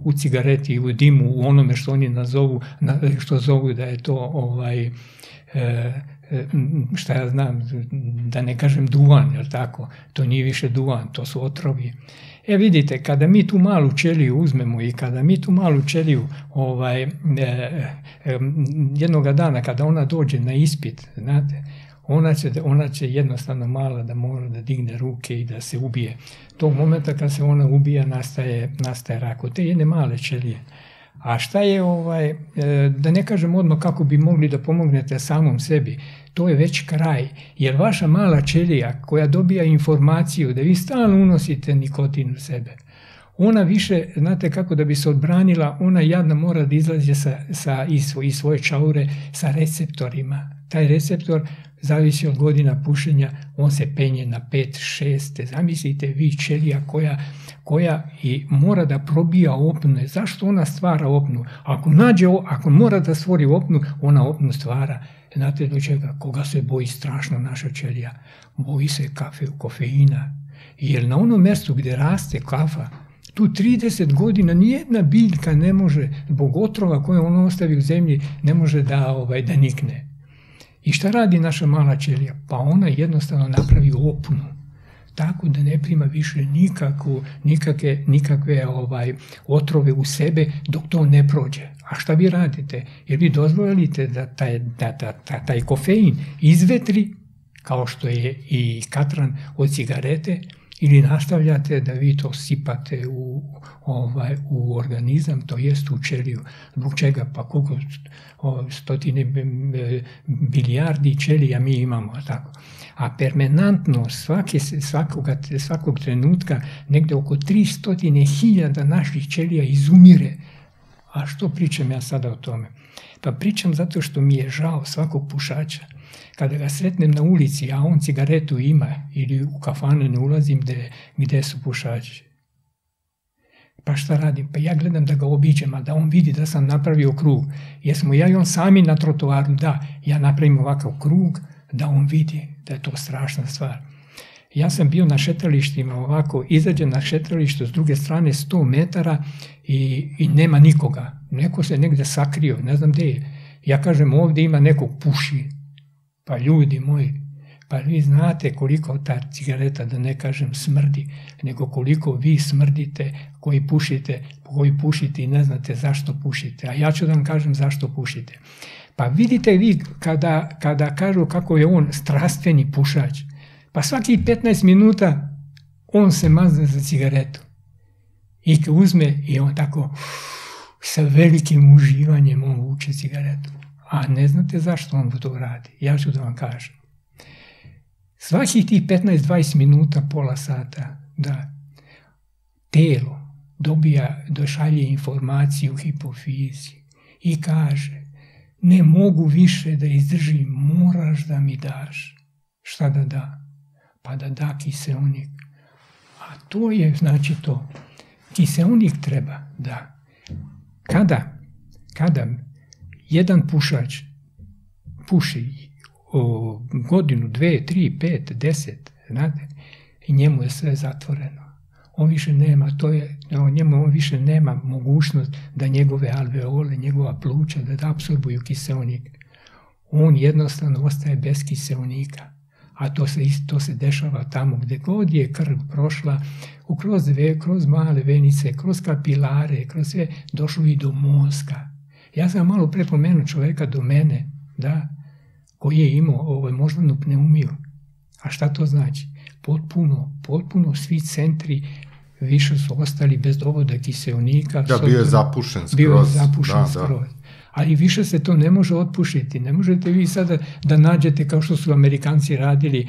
u cigareti, u dimu, u onome što oni što zovu da je to šta ja znam, da ne kažem duvan, jel tako? To nije više duvan, to su otrovi. Vidite, kada mi tu malu ćeliju uzmemo i kada mi tu malu ćeliju jednoga dana, kada ona dođe na ispit, znate, ona će jednostavno mala da mora da digne ruke i da se ubije. Tog momenta kad se ona ubija nastaje rak od te jedne male ćelije. A šta je, da ne kažem odmah kako bi mogli da pomognete samom sebi, to je već kraj, jer vaša mala ćelija koja dobija informaciju da vi stalno unosite nikotin u sebe, Ona više, znate kako, da bi se odbranila, ona jadna mora da izlazi iz svoje čaure sa receptorima. Taj receptor zavisi od godina pušenja, on se penje na 5-6. Zamislite vi ćelija koja i mora da probija opnu. Zašto ona stvara opnu? Ako mora da stvori opnu, ona opnu stvara. Znate do čega? Koga se boji strašno naša ćelija? Boji se kofeina. Jer na onom mjestu gdje raste kafa, tu 30 godina nijedna biljka ne može, zbog otrova koje on ostavi u zemlji, ne može da nikne. I šta radi naša mala ćelija? Pa ona jednostavno napravi opnu, tako da ne prima više nikakve otrove u sebe dok to ne prođe. A šta vi radite? Jer vi dozvolite da taj kofein izvetri, kao što je i katran od cigarete, ili nastavljate da vi to sipate u organizam, to jest u ćeliju. Zbog čega? Pa koliko stotine bilijardi ćelija mi imamo. Tako. A permanentno svakog trenutka negde oko 300.000 naših ćelija izumire. A što pričam ja sada o tome? Pa pričam zato što mi je žao svakog pušača. Kada ga sretnem na ulici, a on cigaretu ima, ili u kafane ne ulazim gde su pušači. Pa šta radim? Pa ja gledam da ga obiđem, a da on vidi da sam napravio krug. Jesmo ja i on sami na trotoaru? Da, ja napravim ovakav krug, da on vidi da je to strašna stvar. Ja sam bio na šetalištima ovako, izađem na šetalište s druge strane 100 metara i nema nikoga. Neko se negde sakrio, ne znam gde je. Ja kažem, ovdje ima nekog puši. Pa ljudi moji, pa vi znate koliko ta cigareta, da ne kažem smrdi, nego koliko vi smrdite koji pušite i ne znate zašto pušite. A ja ću da vam kažem zašto pušite. Pa vidite vi kada kažu kako je on strastveni pušač, pa svaki 15 minuta on se mazne za cigaretu. I uzme i on tako sa velikim uživanjem on vuče cigaretu. A ne znate zašto on to radi. Ja ću da vam kažem. Svakih tih 15-20 minuta, pola sata, da telo došalje informaciju hipofizi i kaže, ne mogu više da izdržim, moraš da mi daš. Šta da da? Pa da da kiseonik. A to je, znači to. Kiseonik treba, da. Kada jedan pušač puši godinu, 2, 3, 5, 10, znate, i njemu je sve zatvoreno. On više nema mogućnost da njegove alveole, njegova pluća, da apsorbuju kiseonik. On jednostavno ostaje bez kiseonika. A to se dešava tamo gde god je krv prošla, kroz male venice, kroz kapilare, kroz sve, došlo i do mozga. Ja sam malo prepomenuo čoveka do mene, da, koji je imao moždanu pneumiju. A šta to znači? Potpuno svi centri više su ostali bez dovoda kiseonika. Da, bio je zapušen skroz. Ali više se to ne može otpušiti. Ne možete vi sada da nađete, kao što su Amerikanci radili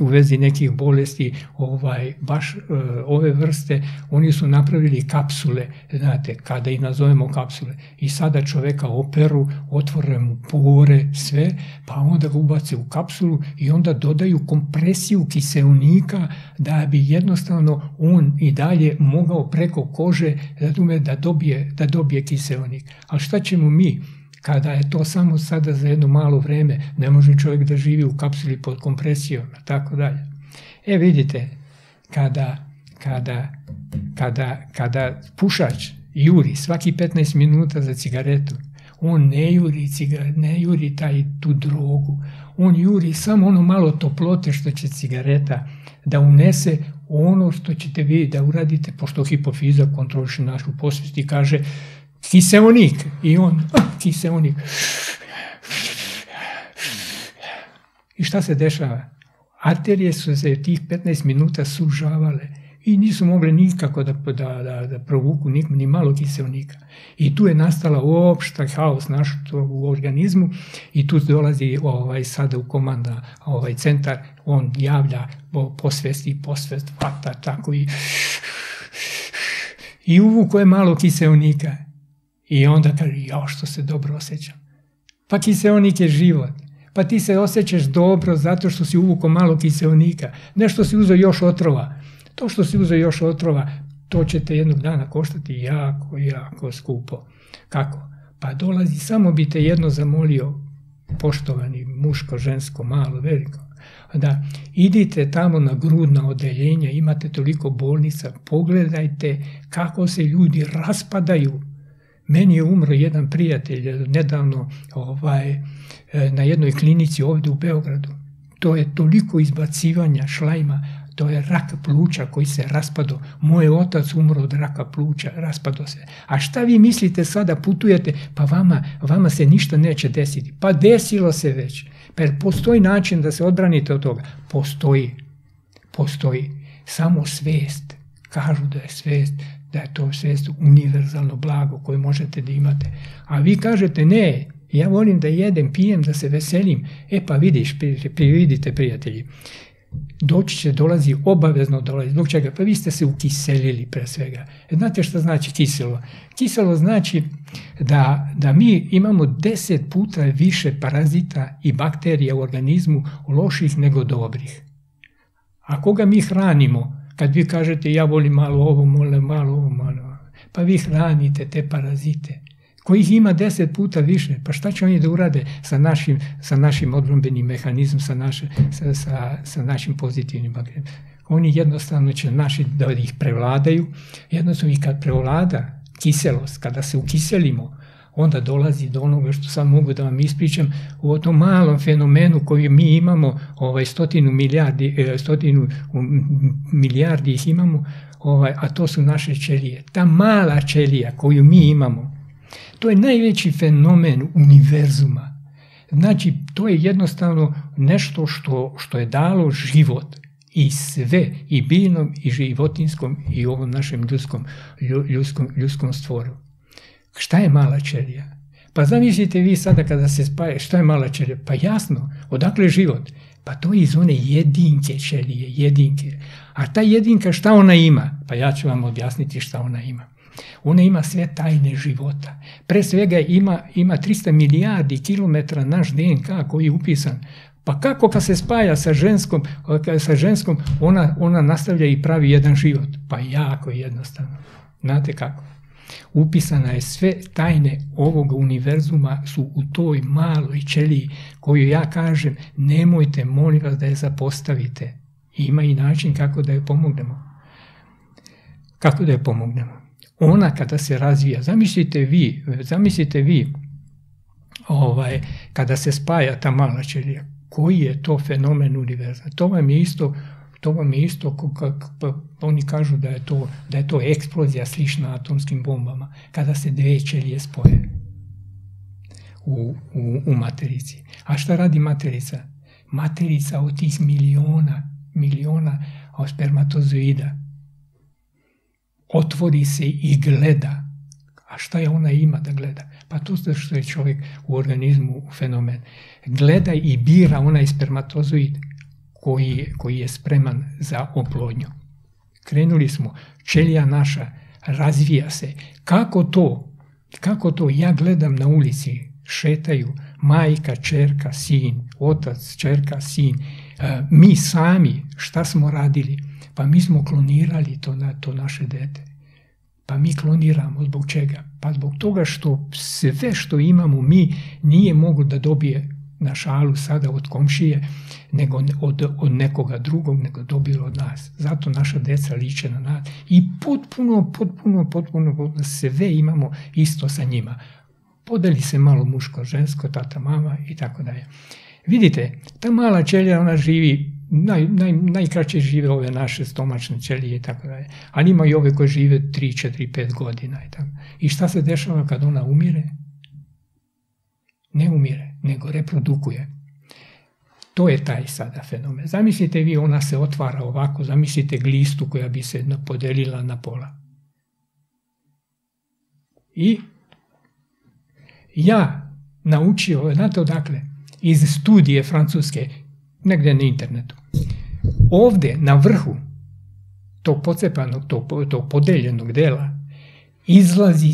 u vezi nekih bolesti, baš ove vrste, oni su napravili kapsule, znate, kada ih nazovemo kapsule. I sada čoveka operu, otvore mu pore, sve, pa onda ga ubace u kapsulu i onda dodaju kompresiju kiseonika da bi jednostavno on i dalje mogao preko kože da dobije kiseonik. Ali šta ćemo mi, kada je to samo sada za jedno malo vreme, ne može čovjek da živi u kapsuli pod kompresijom, tako dalje. Vidite, kada pušač juri svaki 15 minuta za cigaretu, on ne juri tu drogu, on juri samo ono malo toplote što će cigareta da unese, ono što ćete vi da uradite, pošto hipofiza kontroliše našu posvest i kaže kiseonik, i on, kiseonik. I šta se dešava? Arterije su se tih 15 minuta sužavale i nisu mogli nikako da provuku ni malo kiseonika. I tu je nastala opšta haos naš u organizmu i tu dolazi sada u komanda centar, on javlja posvest hvata tako i I uvuko je malo kiseonika. I onda kaže, ja što se dobro osjećam. Pa kiseonik je život. Pa ti se osjećaš dobro zato što si uvuko malo kiseonika. Nešto si uzeo još otrova. To što si uzeo još otrova, to će te jednog dana koštati jako, jako skupo. Kako? Pa dolazi, samo bi te jedno zamolio, poštovani, muško, žensko, malo, veliko, da idite tamo na grudna odeljenja, imate toliko bolnica, pogledajte kako se ljudi raspadaju. Meni je umro jedan prijatelj nedavno na jednoj klinici ovdje u Beogradu. To je toliko izbacivanja šlajma, to je rak pluća koji se raspadao. Moj otac umro od raka pluća, raspadao se. A šta vi mislite sada putujete, pa vama se ništa neće desiti. Pa desilo se već. Pa postoji način da se odbranite od toga? Postoji. Samo svest. Kažu da je to svest univerzalno blago koje možete da imate. A vi kažete ne, ja volim da jedem, pijem, da se veselim. Pa vidite prijatelji. Obavezno dolazi. Zbog čega? Pa vi ste se ukiselili pre svega. Znate šta znači kiselo? Kiselo znači da mi imamo 10 puta više parazita i bakterija u organizmu loših nego dobrih. A koga mi hranimo? Kad vi kažete ja volim malo ovo, malo ovo, pa vi hranite te parazite kojih ima 10 puta više. Pa šta će oni da urade sa našim odbrambenim mehanizmom, sa našim pozitivnim bakterijama? Oni jednostavno će da ih prevladaju. Jednostavno i kad prevlada kiselost, kada se ukiselimo, onda dolazi do onoga što sad mogu da vam ispričam u tom malom fenomenu koji mi imamo, 100 milijardi ih imamo, a to su naše ćelije. Ta mala ćelija koju mi imamo, to je najveći fenomen univerzuma. Znači, to je jednostavno nešto što je dalo život i sve, i biljnom, i životinskom, i ovom našem ljudskom stvoru. Šta je mala ćelija? Pa zamislite vi sada kada se spaje, šta je mala ćelija? Pa jasno, odakle je život? Pa to je iz one jedinke ćelije, jedinke. A ta jedinka šta ona ima? Pa ja ću vam objasniti šta ona ima. Ona ima sve tajne života. Pre svega ima 300 milijardi kilometara naš DNK koji je upisan. Pa kako kad se spaja sa ženskom, ona nastavlja i pravi jedan život? Pa jako jednostavno. Znate kako? Upisana je sve tajne ovoga univerzuma su u toj maloj ćeliji koju ja kažem nemojte, molim vas da je zapostavite. Ima i način kako da je pomognemo. Kako da je pomognemo? Ona kada se razvija, zamislite vi kada se spaja ta mala ćelija, koji je to fenomen univerza? To vam je isto, oni kažu da je to eksplozija slična atomskim bombama, kada se dve ćelije spoje u materici. A šta radi materica? Materica od tih miliona spermatozoida otvori se i gleda. A šta je ona ima da gleda? Pa to što je čovjek u organizmu fenomen. Gleda i bira onaj spermatozoid koji je spreman za oplodnju. Krenuli smo, ćelija naša razvija se. Kako to? Ja gledam na ulici, šetaju majka, ćerka, sin, otac, ćerka, sin. Mi sami, šta smo radili? Pa mi smo klonirali to naše dete. Pa mi kloniramo zbog čega? Pa zbog toga što sve što imamo mi nije moglo da dobije na šalu sada od komšije, nego od nekoga drugog, nego dobilo od nas. Zato naša deca liče na nas. I potpuno sve imamo isto sa njima. Podeli se malo muško, žensko, tata, mama i tako dalje. Vidite, ta mala ćelija, ona živi, najkraće žive ove naše stomačne ćelije i tako dalje. Ali ima i ove koje žive 3, 4, 5 godina i tako. I šta se dešava kad ona umire? Ne umire, nego reprodukuje. To je taj sada fenomen. Zamislite vi, ona se otvara ovako, zamislite glistu koja bi se podelila na pola. I ja naučio, znate odakle? Iz studije francuske, negdje na internetu. Ovdje, na vrhu tog pocepanog, tog podeljenog dela, izlazi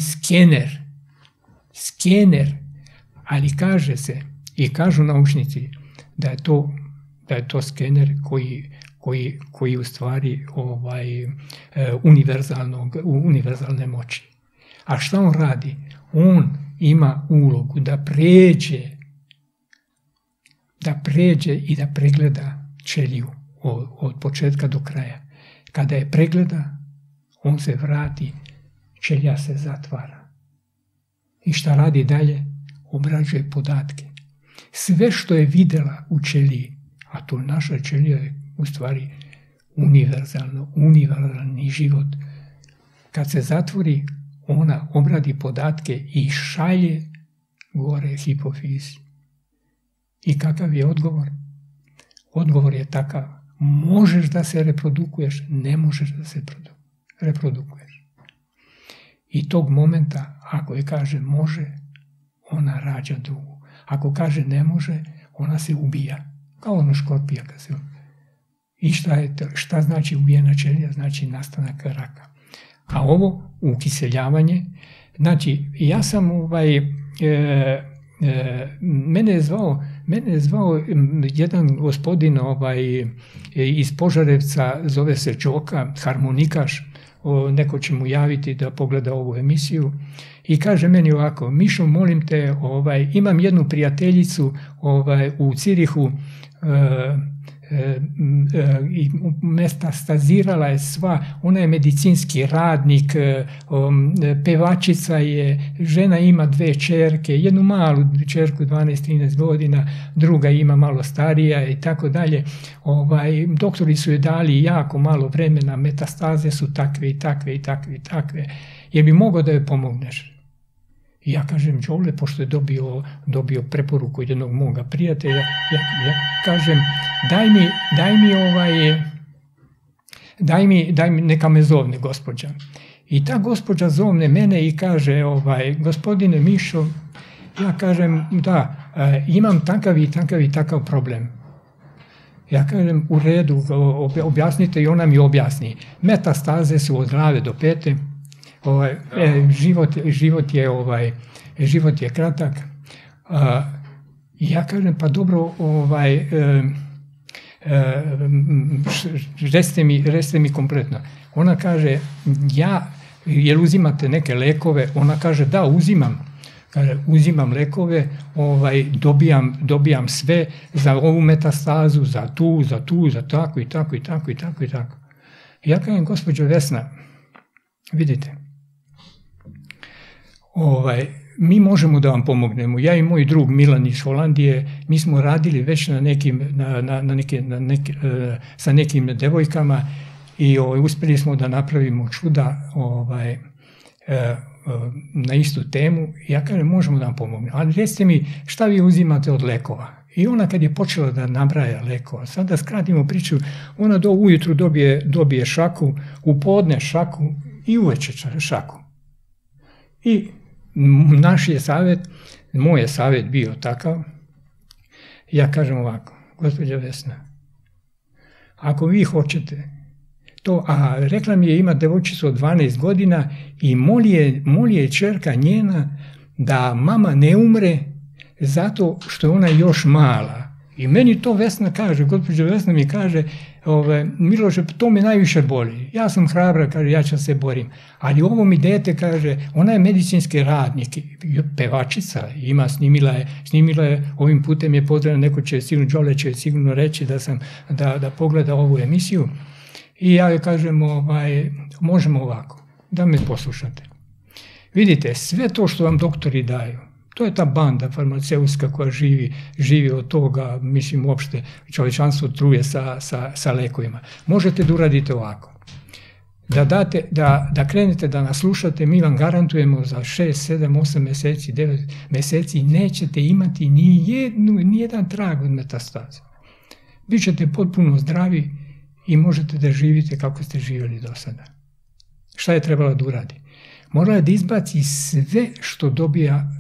skener, ali kaže se i kažu naučnici da je to skener koji u stvari univerzalne moći. A šta on radi? On ima ulogu da pređe i da pregleda ćeliju od početka do kraja. Kada je pregleda, on se vrati, ćelija se zatvara. I šta radi dalje? Obrađuje podatke. Sve što je videla u ćeliji, a to naša ćelija je u stvari univerzalni život. Kad se zatvori, ona obradi podatke i šalje gore hipofizi. I kakav je odgovor? Odgovor je takav: možeš da se reprodukuješ, ne možeš da se reprodukuješ. I tog momenta, ako je kaže može, ona rađa drugu. Ako kaže ne može, ona se ubija. Kao ono škorpija kad se ubija. I šta znači ubijena ćelija? Znači nastanak raka. A ovo ukiseljavanje, znači ja sam mene je zvao jedan gospodin iz Požarevca, zove se Đoka, harmonikaš, neko će mu javiti da pogleda ovu emisiju i kaže meni ovako: Mišo, molim te, imam jednu prijateljicu u Cirihu, metastazirala je sva, ona je medicinski radnik, pevačica je, žena ima 2 ćerke, jednu malu ćerku 12-13 godina, druga ima malo starija i tako dalje. Doktori su joj dali jako malo vremena, metastaze su takve i takve i takve i takve. Jer bi mogao da joj pomogneš? I ja kažem: Đole, pošto je dobio preporuku jednog moga prijatelja, ja kažem: daj mi, neka me zovne gospođa. I ta gospođa zovne mene i kaže: gospodine Mišo, ja kažem da, imam takav i takav i takav problem. Ja kažem: u redu, objasnite. I ona mi objasni. Metastaze su od glave do pete. Život je kratak. Ja kažem: pa dobro, recite mi kompletno. Ona kaže: jel uzimate neke lekove? Ona kaže: da, uzimam. Kaže: uzimam lekove, dobijam sve za ovu metastazu, za tako i tako i tako i tako i tako. Ja kažem: gospođo Vesna, vidite, mi možemo da vam pomognemo. Ja i moj drug Milan iz Holandije, mi smo radili već sa nekim devojkama i uspjeli smo da napravimo čuda na istu temu. Ja kažem: možemo da vam pomognemo, ali recite mi šta vi uzimate od lekova. I ona kad je počela da nabraja lekova, sad da skratimo priču, ona ujutru dobije šaku, u podne šaku i uveče šaku. I moj je savjet bio takav, ja kažem ovako: gospođa Vesna, ako vi hoćete to, a rekla mi je, ima devojčicu od 12 godina i moli je ćerka njena da mama ne umre zato što je ona još mala. I meni to Vesna kaže, gospođa Vesna mi kaže: Miloše, to me najviše boli. Ja sam hrabra, kaže, ja ću se borim. Ali ovo mi dete, kaže, ona je medicinski radnik, pevačica, snimila je, ovim putem je pozdravljena, neko će sigurno, Đole će sigurno reći da pogleda ovu emisiju. I ja joj kažem: možemo ovako, da me poslušate. Vidite, sve to što vam doktori daju, to je ta banda farmaceutska koja živi od toga, mislim, uopšte čovječanstvo truje sa lekovima. Možete da uradite ovako. Da krenete da nas slušate, mi vam garantujemo za 6, 7, 8 mjeseci, 9 mjeseci nećete imati ni jedan trag od metastaze. Bićete potpuno zdravi i možete da živite kako ste živjeli do sada. Šta je trebalo da uradi? Morala je da izbaci sve što dobija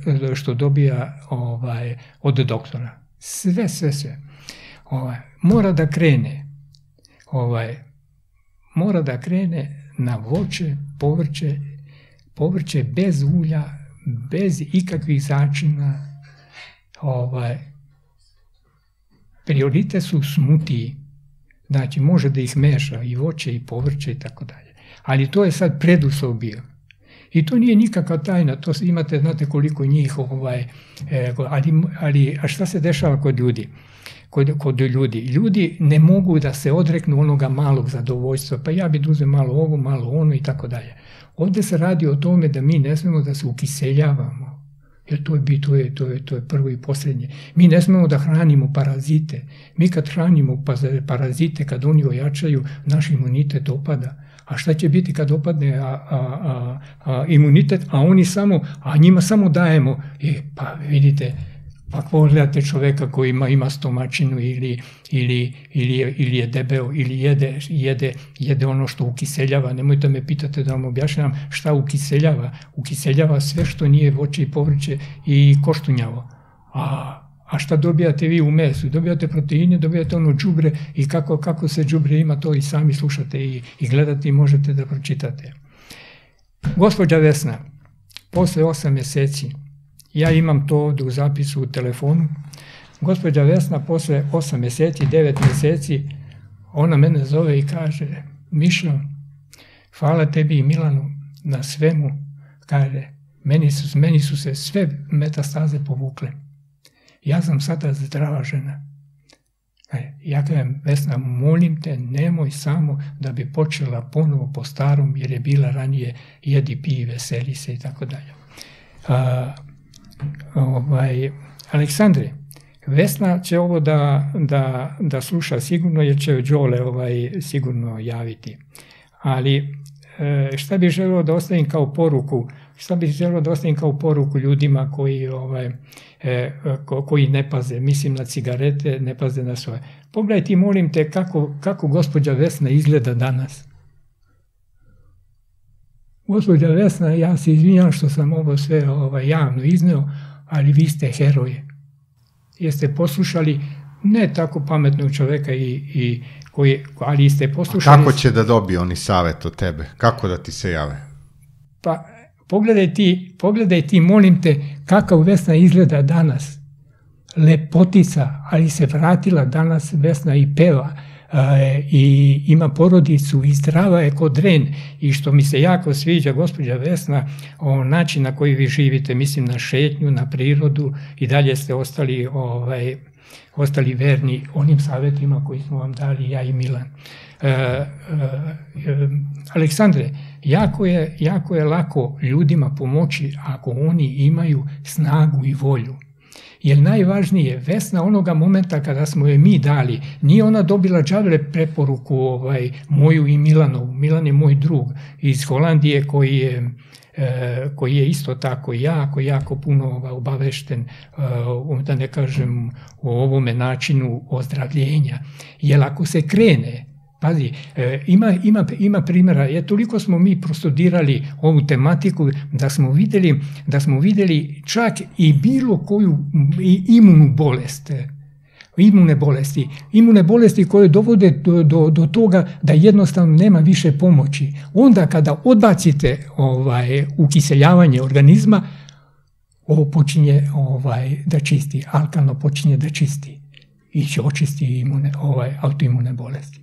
od doktora. Sve. Mora da krene na voće, povrće, povrće bez ulja, bez ikakvih začina. Prioritet su smutiji. Znači, može da ih meša i voće i povrće i tako dalje. Ali to je sad preduslov bio. I to nije nikakva tajna, to imate, znate koliko njih, a šta se dešava kod ljudi? Kod ljudi. Ljudi ne mogu da se odreknu onoga malog zadovoljstva, pa ja bi da uzem malo ovo, malo ono i tako dalje. Ovdje se radi o tome da mi ne smemo da se ukiseljavamo, jer to je prvo i posljednje. Mi ne smemo da hranimo parazite. Mi kad hranimo parazite, kad oni ojačaju, naš imunitet opada. A šta će biti kad opadne imunitet, a njima samo dajemo? Pa vidite, pa pogledate čoveka koji ima stomačinu ili je debeo, ili jede ono što ukiseljava. Nemojte me pitate da vam objašnjavam šta ukiseljava. Ukiseljava sve što nije voće i povrće i koštunjavo. A šta dobijate vi u mesu? Dobijate proteine, dobijate ono đubre i kako se đubre ima, to i sami slušate i gledate i možete da pročitate. Gospođa Vesna, posle 8 mjeseci, ja imam to ovdje u zapisu u telefonu, gospođa Vesna posle 8 mjeseci, 9 mjeseci, ona mene zove i kaže: Mišo, hvala tebi i Milanu na svemu, kaže, meni su se sve metastaze povukle. Ja sam sada zdrava žena. Ja kažem: Vesna, molim te, nemoj samo da bi počela ponovo po starom, jer je bila ranije jedi, piji, veseli se i tako dalje. Aleksandre, Vesna će ovo da sluša sigurno, jer će Đole sigurno javiti. Ali šta bih želeo da ostavim kao poruku? Šta bih želeo da ostavim kao poruku ljudima koji ne paze, mislim na cigarete, ne paze na svoje. Pogledaj ti, molim te, kako gospođa Vesna izgleda danas. Gospođa Vesna, ja se izvinjam što sam ovo sve javno izneo, ali vi ste heroje. Jeste poslušali ne tako pametnog čoveka ali ste poslušali... A kako će da dobiju oni savjet od tebe? Kako da ti se jave? Pa pogledaj ti, molim te, kakav Vesna izgleda danas. Lepotica, ali se vratila danas Vesna i peva i ima porodicu i zdrava je kod dren. I što mi se jako sviđa, gospođa Vesna, način na koji vi živite, mislim na šetnju, na prirodu, i dalje ste ostali verni onim savjetima koji smo vam dali ja i Milan. Aleksandre, jako je lako ljudima pomoći ako oni imaju snagu i volju. Jer najvažnije, Vesna onoga momenta kada smo je mi dali, nije ona dobila džavle preporuku moju i Milanovu. Milan je moj drug iz Holandije koji je isto tako jako puno obavešten, da ne kažem o ovome načinu ozdravljenja. Jer ako se krene, pazi, ima primjera, toliko smo mi prostudirali ovu tematiku da smo vidjeli čak i bilo koju immune bolesti koje dovode do toga da jednostavno nema više pomoći. Onda kada odbacite ukiseljavanje organizma, ovo počinje da čisti, alkalno počinje da čisti i će očisti autoimune bolesti.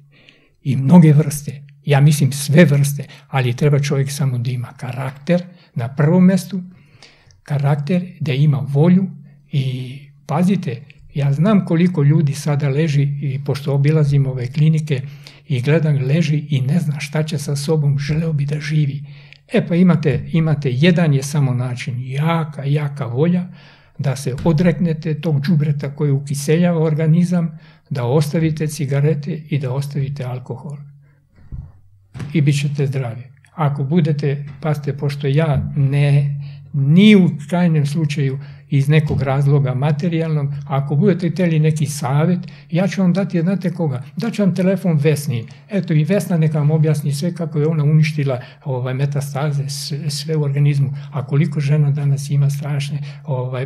I mnoge vrste, ja mislim sve vrste, ali treba čovjek samo da ima karakter na prvom mjestu, karakter, da ima volju. I pazite, ja znam koliko ljudi sada leži, i pošto obilazim ove klinike i gledam, leži i ne zna šta će sa sobom, želeo bi da živi. Pa imate jedan je samo način, jaka volja, da se odreknete tog đubreta koji ukiseljava organizam, da ostavite cigarete i da ostavite alkohol. I bit ćete zdravi. Ako budete, pazite, pošto ja ni u krajnjem slučaju iz nekog razloga materijalnog, ako budete htjeli neki savjet, ja ću vam dati, znate koga? Daću vam telefon Vesni. Eto, i Vesna neka vam objasni sve kako je ona uništila metastaze, sve u organizmu. A koliko žena danas ima strašne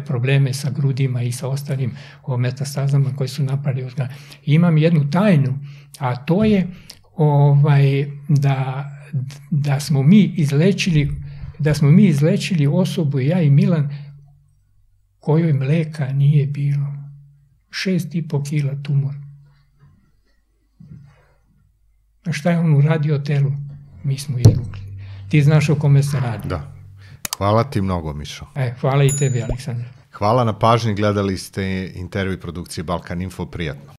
probleme sa grudima i sa ostalim metastazama koje su napali organ. Imam jednu tajnu, a to je da smo mi izlečili da smo mi izlečili osobu, ja i Milan, kojoj mleka nije bilo. 6,5 kila tumor. A šta je on uradio telu? Mi smo izvukli. Ti znaš o kome se radi. Da. Hvala ti mnogo, Mišo. Hvala i tebi, Aleksandar. Hvala na pažnji, gledali ste intervju produkcije Balkan Info, prijatno.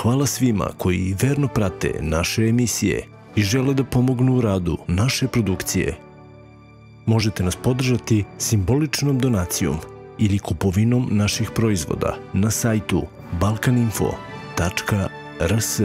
Hvala svima koji verno prate naše emisije i žele da pomognu u radu naše produkcije. Možete nas podržati simboličnom donacijom ili kupovinom naših proizvoda na sajtu balkaninfo.rs.